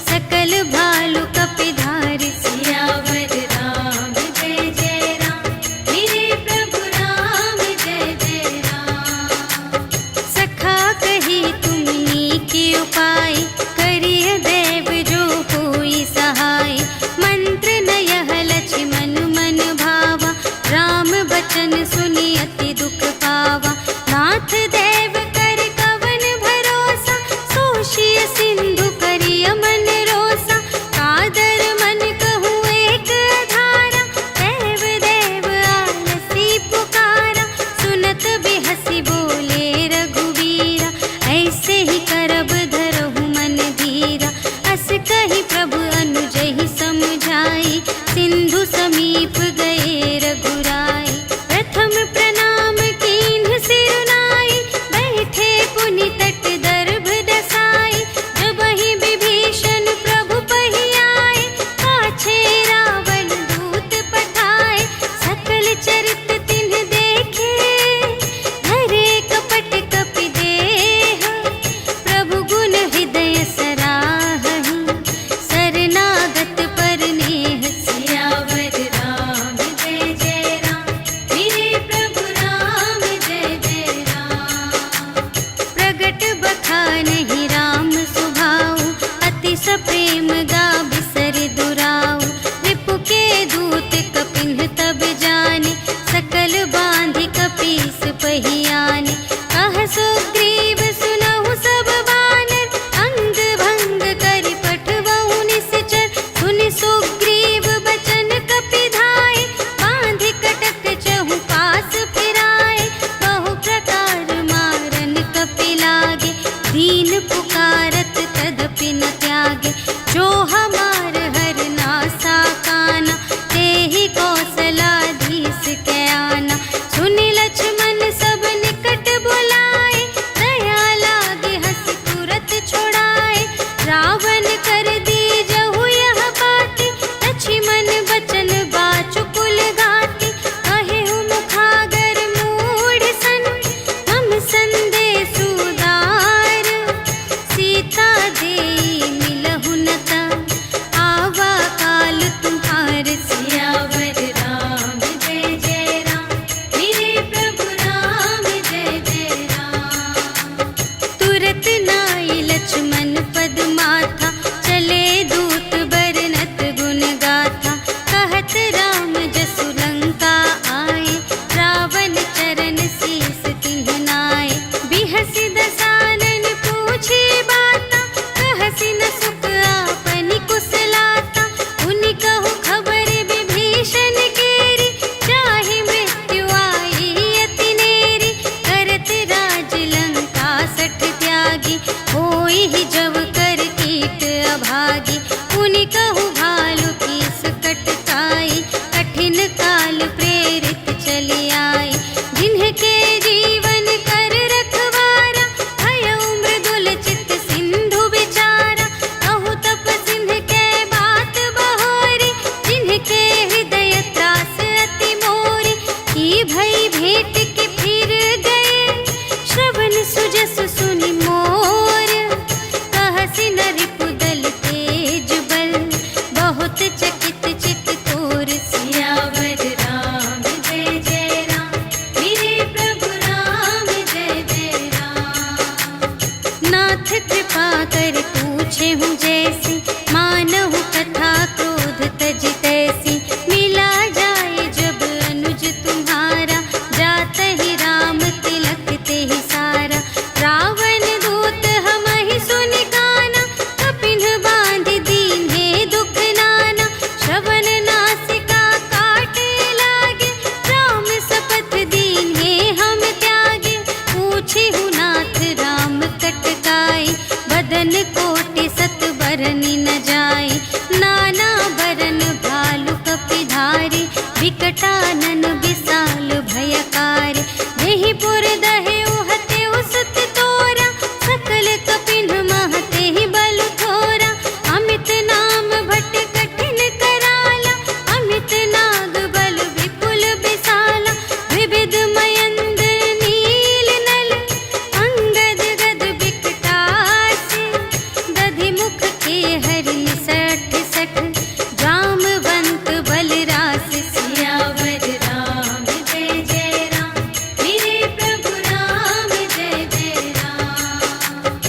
सकल भालु कपिधारि। सियावर राम जय जय राम, मेरे प्रभु राम जय जय राम। सखा कही तुमनी के उपाय, करिय देव जो होई सहाय। मंत्र नयह लक्ष्मण मन भावा, राम बचन सुनि अति दुख पावा। नाथ देव कर कवन भरोसा, सोषिय सिंधु करिय मन रोसा। कादर मन कहूँ एक अधारा, देव देव आलसी पुकारा। सुनत बिहसी बोले रघुवीरा, ऐसे ही करब धरहु मन धीरा। अस कहि प्रभु अनुजहि समझाई, सिंधु समीप गए रघुराई। प्रथम प्रणाम कीन्ह सिरुनाई, बैठे पुनि तट दर्भ दसाई। जबहि विभीषण प्रभु पहि आए, पाछे रावण दूत पठाए। सकल चरित तिन्ह देखे, धरे कपट कपि देह। प्रभु गुण हृदय सराहहि, शरणागत पर नेह। सियावर राम जय जय राम, मेरे प्रभु राम जय जय राम। प्रगट बखानहि राम सुभाऊ, अति सप्रेम गा बिसर दुराऊ। रिपु के दूत कपिन्ह तब जाने, सकल बांधि कपीस पहि आने। कह सुग्रीव सुनहु सब बानर, अंग भंग करि पठबहु निश्चर। सुनि सुग्रीव बचन कपिधाय, बांधि कटक चहु पास फिराए। बहु प्रकार मारन कपि लागे, दीन पुकारत तदपि न त्यागे। जो हमार हर नास बनी न जाए। नाना बरन भालु कपिधारी, विकटानन विशाल भयकारी। देहि पुर दहे उहते उसत तोरा, सकल कपिन महते ही बल थोरा। अमित नाम भट कठिन कराला, अमित नाग बल विपुल विशाला। विविध मयंद्र नील नल, अंगद गद विकटासी। दधि मुख के हरि सठ सठ, जामवंत बलरास। सियावर राम जय जय राम, मेरे प्रभु राम जय जय राम।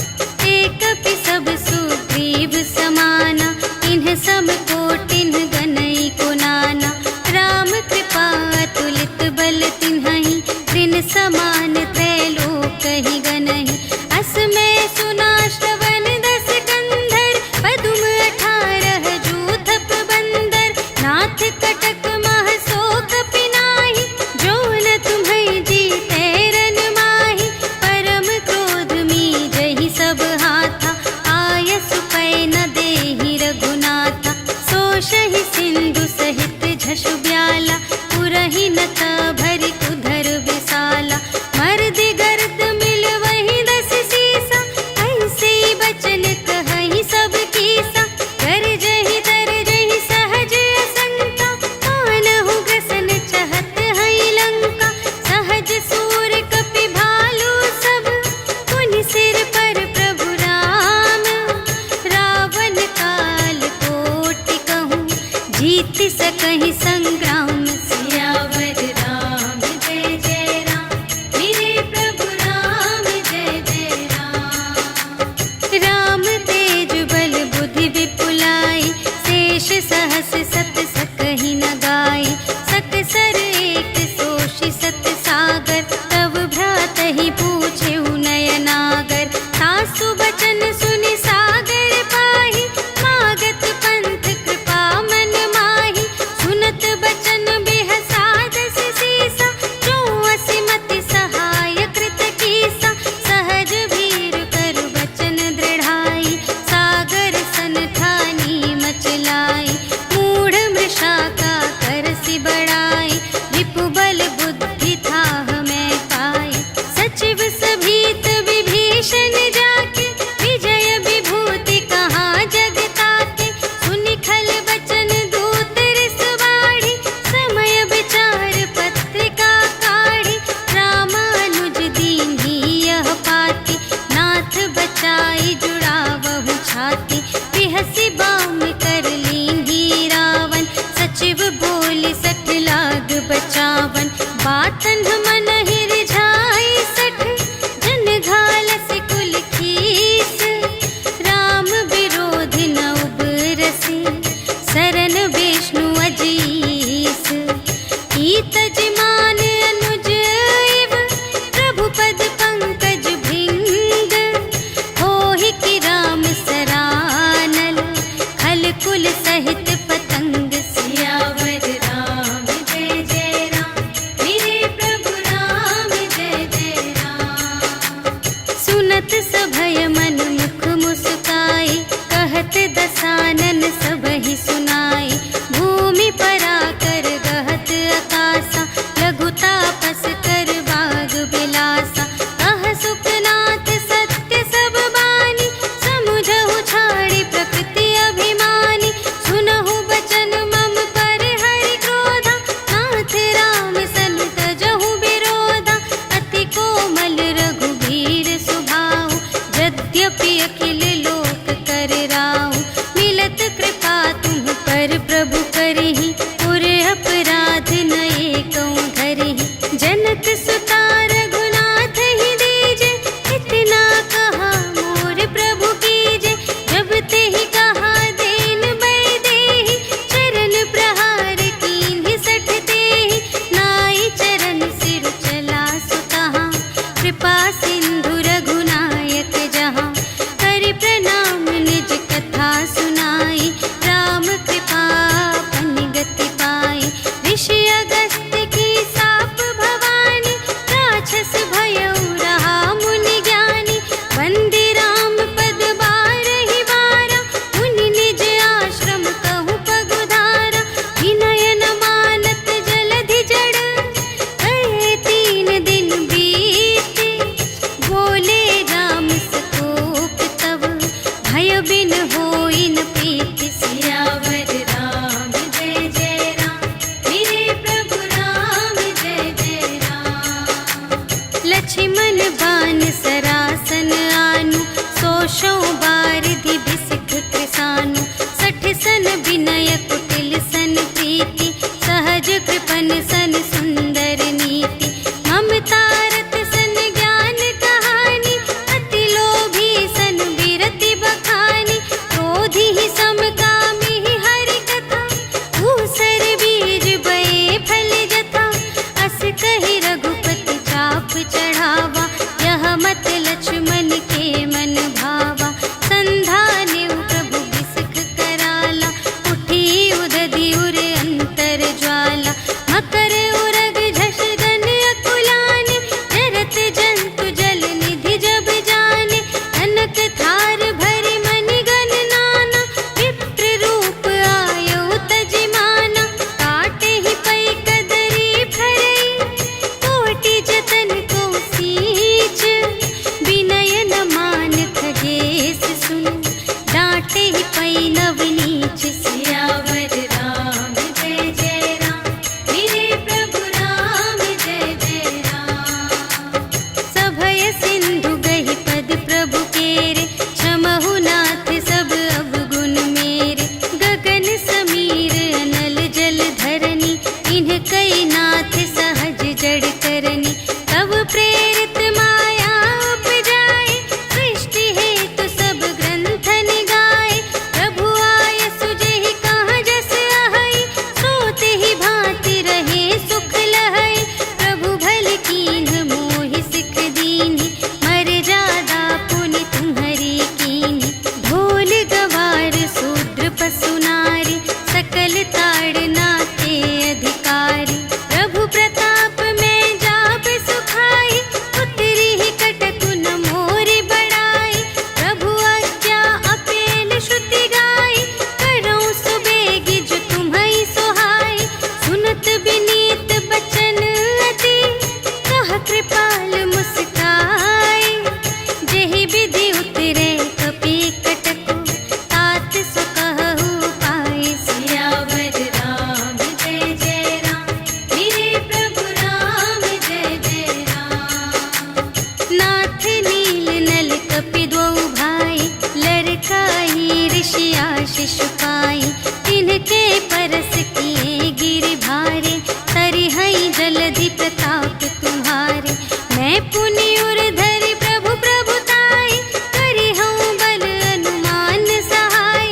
एक कपि सब सुग्रीव समाना, इन्ह सम कोटिन्ह गनई को नाना। राम कृपा अतुलित बल तिन्हहि, त्रिन समान त्रैलोकहि गनहि। अस मैं सुना श्रवण दस कंधर, पदुम 18 जूथप बंदर। नाथ कटक मह शोक पिनाहि, जो न तुम्हें जीते रन माहि। परम क्रोध मीजहि सब हाथा, आयसु पै न देहि रघुनाथा। सोषहि सिंधु सहित झषु ब्याला, पुरहि नता भरि उधर विशाला। मर्दि गर्द मिल वही 10 सीसा, ऐसे बचन कहहि सब कीसा। गरजहि तरजहि सहज असंका, कानहु ग्रसन चहत हई लंका। सहज सूर कपि भालु सब, पुनि सिर पर प्रभु राम। रावण काल कोटि कहूँ, जीत सकहि संग्राम। सियावर राम जय जय राम, मेरे प्रभु राम जय जय राम। राम तेज बल बुद्धि विपुलाई, शेष सहस सत सकहि न गाई। सकसर एक सोषि सत सागर, तव भ्रातहि पूछेउ नयनागर। सासु बचन सुनि सागर पाहि, मागत पंथ कृपा मन माहि। सुनत बचन बिहसा 10 सीसा, जो असिमति सहाय कृत कीसा। सहज भीर कर बचन दृढ़ाई, सागर सन ठानी मचलाई। मूढ़ मृषा का करसि बढ़ाई, रिपु बल बुद्धि थाह मैं पाई। सचिव सभीत विभीषण जाके, विजय विभूति कहाँ जग ताके। सुनि खल बचन दूत रिस बाढ़ी, समय विचार पत्रिका काढ़ी। रामानुज दीन्ही यह पाती, नाथ बचाई जुड़ावहु छाती। बिहसि बाम कर लीन्ही रावण, सचिव बोलि 60 लाग बचावन। बातन मन रिझाई 60, जन घालसि कुल खीस। राम विरोधि न उबरसि, सरन विष्णु अजीस। ईतज मान अनुज इव, प्रभु पद पंकज भृंग। होहि कि राम सरानल, खल कुल सहित पतंग। सियावर राम जय जय राम, मेरे प्रभु राम जय जय राम। सुनत सभय मन मुख मुस्काई, कहत दसानन सबहि सुनाई। भूमि परा कर गहत आकासा, लघु तापस कर बाग बिलासा। कह सुखनाथ सत्य सब बानी, समुझहु छाड़ी प्रकृति अभिमानी। सुनहु आशीष पाई। तिनके परस किए गिर भारे, तरिहई जलधि प्रताप तुम्हारे। मैं पुनि उर धरि प्रभु प्रभुताई, करिहऊँ बल अनुमान सहाय।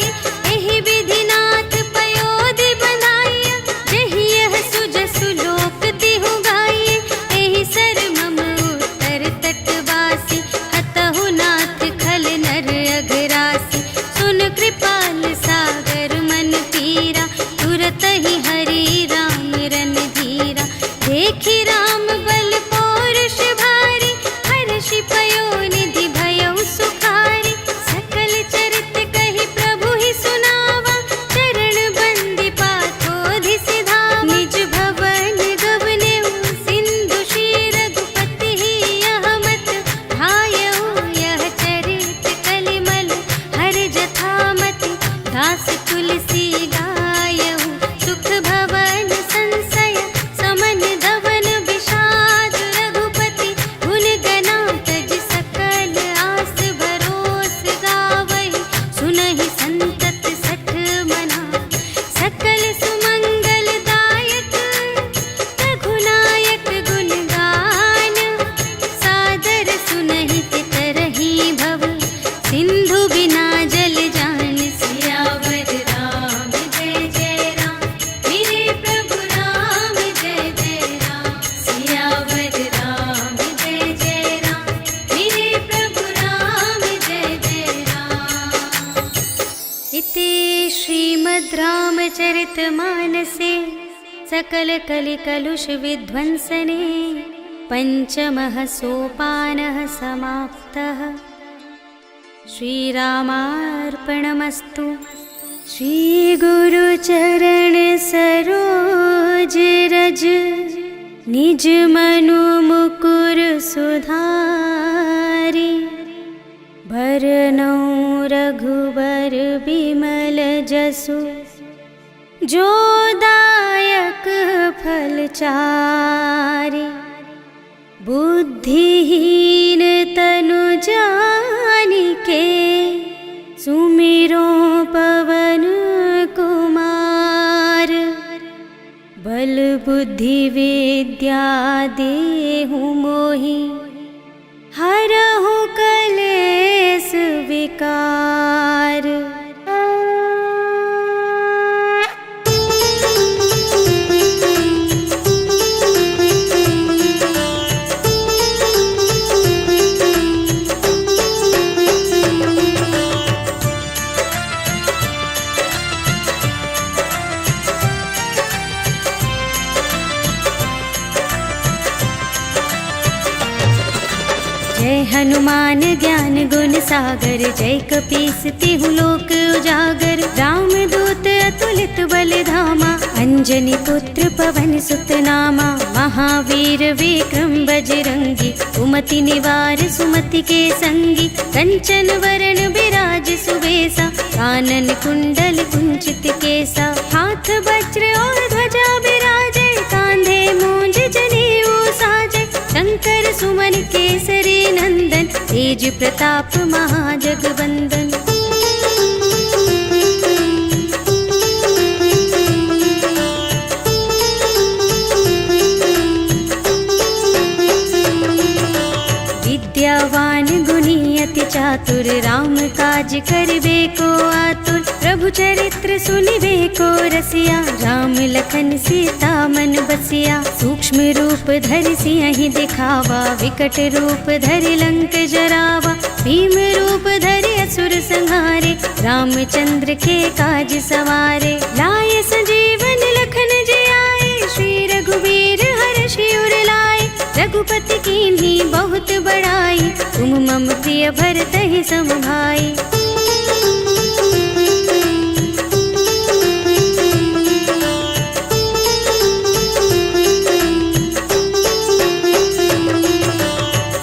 एहि विधिनाथ पयोधि बंधाइया, जेहि यह सुजसु लोक तिहु गाइए। एहि सर मम उत्तर तटवासी, हतहु नाथ खल नर अघरासी। सुन कृपाल सागर मन पीरा, तुरत ही हरि राम रन धीरा। देखी राम बल पौरुष भारी, हर्षि पयोनिधि भयउ सुखारी। सकल चरित कहि प्रभु ही सुनावा, चरण बंदी पाथोधि सिधावा। निज भवन गवनेउ सिंधु श्री रघुपति ही यह मत भायउ। यह चरित कलिमल हर जथामति, दास तुलसी गायउ। सुख भवन संशय समन धवन विषाद, रघुपति गुण गना तज सकल आस भरोस गावहि। सुनहि संतत सठ मना, सकल सुमंगल दायक। रघुनायक गुण गान, सादर सुनहि तितरहि भव। सिंधु बिना जल जान, सियावर राम जय जय राम। मेरे प्रभु राम जय जय राम, सियावर राम जय जय राम। मेरे प्रभु राम जय जय राम। इति श्रीमद् रामचरितमानसे सकल कलि कलुष विध्वंसने, पंचमः सोपानः समाप्तः। श्रीरामार्पणमस्तु। श्री गुरु चरण सरोज रज, निज मनु मुकुर सुधारी। भरनौ रघुबर बिमल जसु, जो दायक फल चारि। बुद्धिहीन तनु जानिके, सुमिरो पवन कुमार। बल बुद्धि विद्या देहु मोहि, हरहु कलेस विकार। जय हनुमान ज्ञान गुण सागर, जय कपीस तिहु लोक उजागर। राम दूत अतुलित बल धामा, अंजनी पुत्र पवन सुत नामा। महावीर विक्रम बजरंगी, कुमति निवार सुमति के संगी। कंचन वरण विराज सुबेसा, कानन कुंडल कुंचित केसा। हाथ वज्र और ध्वजा विराजे, कांधे मूंज जनेऊ साजे। शंकर सुमन केसरी नंदन, तेज प्रताप महाजगवंदन। विद्यावान गुणी अति चातुर, राम काज करिबे को आतुर। प्रभु चरित्र सुनिबे को रसिया, राम लखन सीता मन बसिया। सूक्ष्म रूप धरि सियहि दिखावा, विकट रूप धरि लंक जरावा। भीम रूप धरि असुर संहारे, रामचंद्र के काज सवारे। लाए संजीवन लखन जियाए, श्री रघुवीर हर्षि उर लाए। रघुपति कीन्ही बहुत बड़ाई, तुम मम प्रिय भरतहि सम भाई।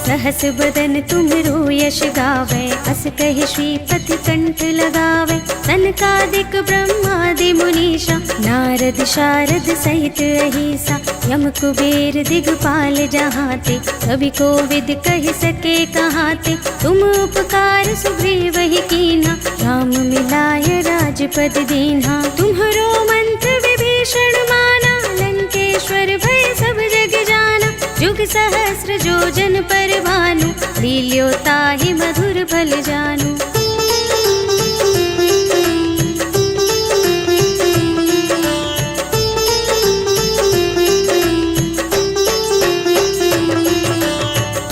सहस बदन तुम्हरो यश गावै, अस कहि श्रीपति कंठ लगावै। सनकादिक ब्रह्मादि मुनीषा, नारद नारद शारद सहित अहिसा, यम कुबेर दिगपाल जहाते, कवि कोविद कह सके कहाते। तुम उपकार सुग्रीव ही कीन्हा, राम मिलाय राजपद दीन्हा। तुम्हरो मंत्र विभीषण माना, लंकेश्वर भय सब जग जाना। जुग सहस्र जोजन पर भानु, लील्यो ताहि मधुर फल जानू।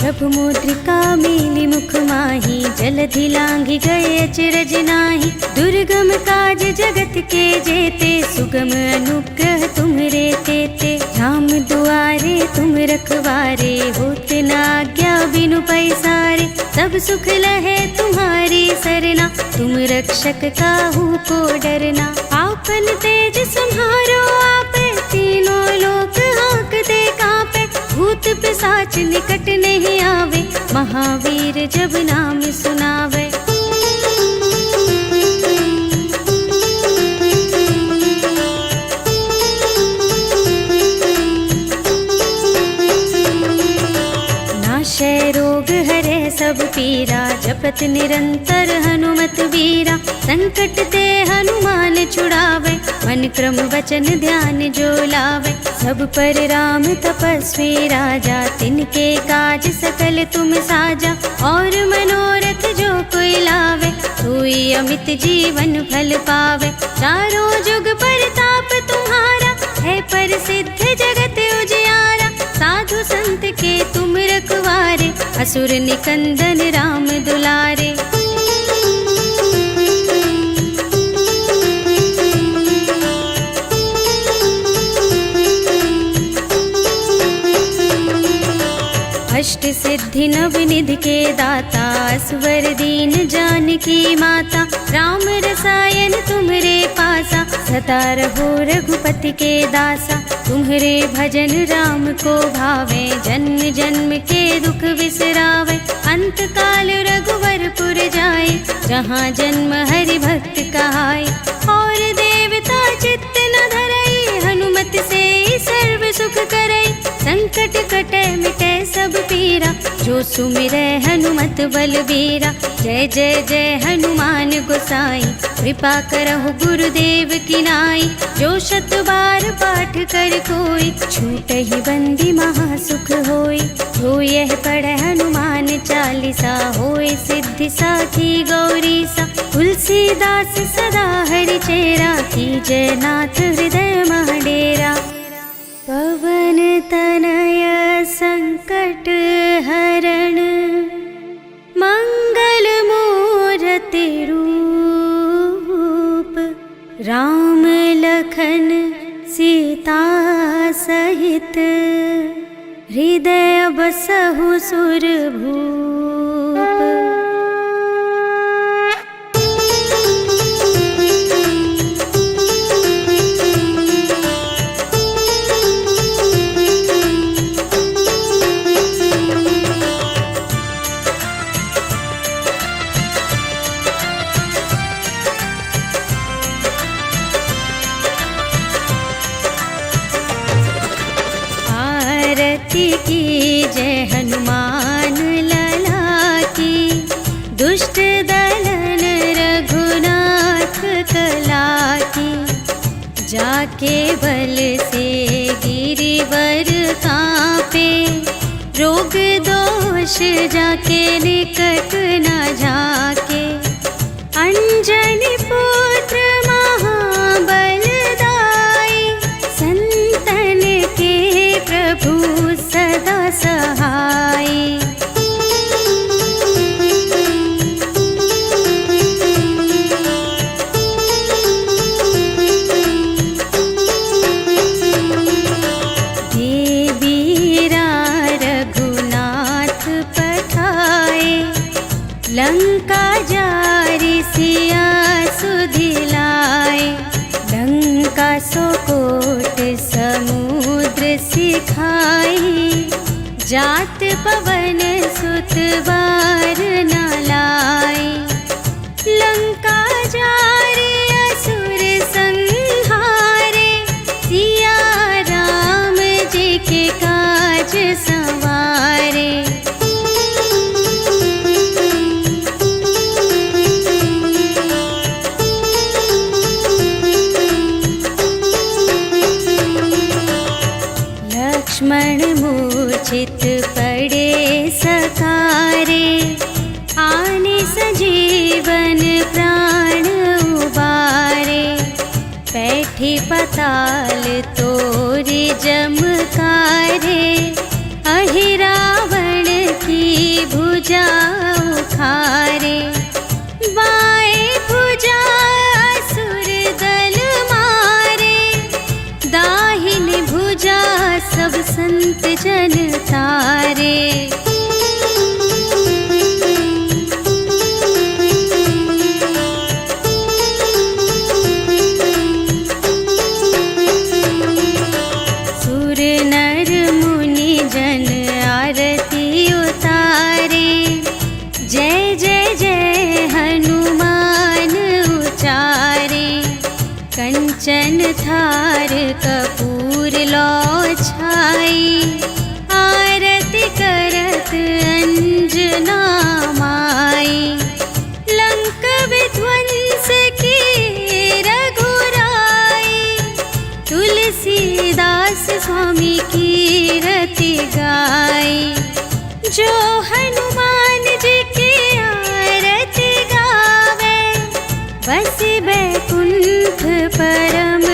प्रभु मुद्रिका मेली मुख माही, जलधि लांघि गए अचरज नाही। दुर्गम काज जगत के जेते, सुगम अनुग्रह तुम्हरे तेते। राम दुआरे तुम रखवारे, होत न आज्ञा बिनु पैसारे। सब सुख लहे तुम्हारी सरना, तुम रक्षक काहू को डरना। आपन तेज सम्हारो आपे, तीनों लोक हांकते कांपे। भूत पिशाच निकट नहीं आवे, महावीर जब नाम सुनावे। नाशय रोग हरे सब पीरा, जपत निरंतर हनुमत बीरा। संकट ते हनुमान छुड़ावे, मन क्रम वचन ध्यान जो लावे। सब पर राम तपस्वी राजा, तिनके काज सकल तुम साजा। और मनोरथ जो कोई लावे, सोई अमित जीवन फल पावे। चारों जुग परताप तुम्हारा, है प्रसिद्ध जगत उजियारा। साधु संत के तुम रखवारे, असुर निकंदन राम दुलारे। अष्ट सिद्धि नव निधि के दाता, असवर दीन जानकी माता। राम रसायन तुम्हरे पासा, सदा रहो रघुपति के दासा। तुम्हरे भजन राम को भावे, जन्म जन्म के दुख बिसरावे। अंत काल रघुवरपुर जाए, जहाँ जन्म हरि भक्त कहाए। और देवता चित्त न धरई, हनुमत से सर्व सुख करई। संकट कटे मिटे सब पीरा, जो सुमिरै हनुमत बलबीरा। जय जय जय हनुमान गोसाई, कृपा करहु गुरुदेव की नाई। जो शत बार पाठ कर कोई, छूटहि बंदी महासुख होई। जो यह पढ़े हनुमान चालीसा, होय सिद्धि साखी गौरीसा। तुलसीदास सदा हरि चेरा, कीजय नाथ हृदय मह डेरा। पवन तनय संकट हरण, मंगल मूरति रूप। राम लखन सीता सहित, हृदय बसहु सुरभूप। की जय हनुमान लला की, दुष्ट दलन रघुनाथ कला की। जाके बल से गिरिवर कांपे, रोग दोष जाके निकट न झाके। अंजनी पुत्र महाबल दाई, संतन के प्रभु सदा सहाय। देवीरा रघुनाथ पठाए, लंका जारि सिया सुधिलाए। लंका सोकोट समुद्र सिखाई, जात पवन सुत बार न लाई। लंका जारि असुर संहारे, बैठे पताल तोरे जमकारे, अहि रावण की भुजा उखारे। बाएं भुजा असुर दल मारे, दाहिनी भुजा सब संत जन तारे। सुर नर मुनि जन आरती उतारे, जय जय जय हनुमान उचारे। कंचन थार कपूर लो छाई, आरती करत अंजना माई। लंक विध्वंस की रघुराई, तुलसीदास स्वामी की रति गाई। जो हनुमान जी की आरती गावे, बस बैकुंठ परम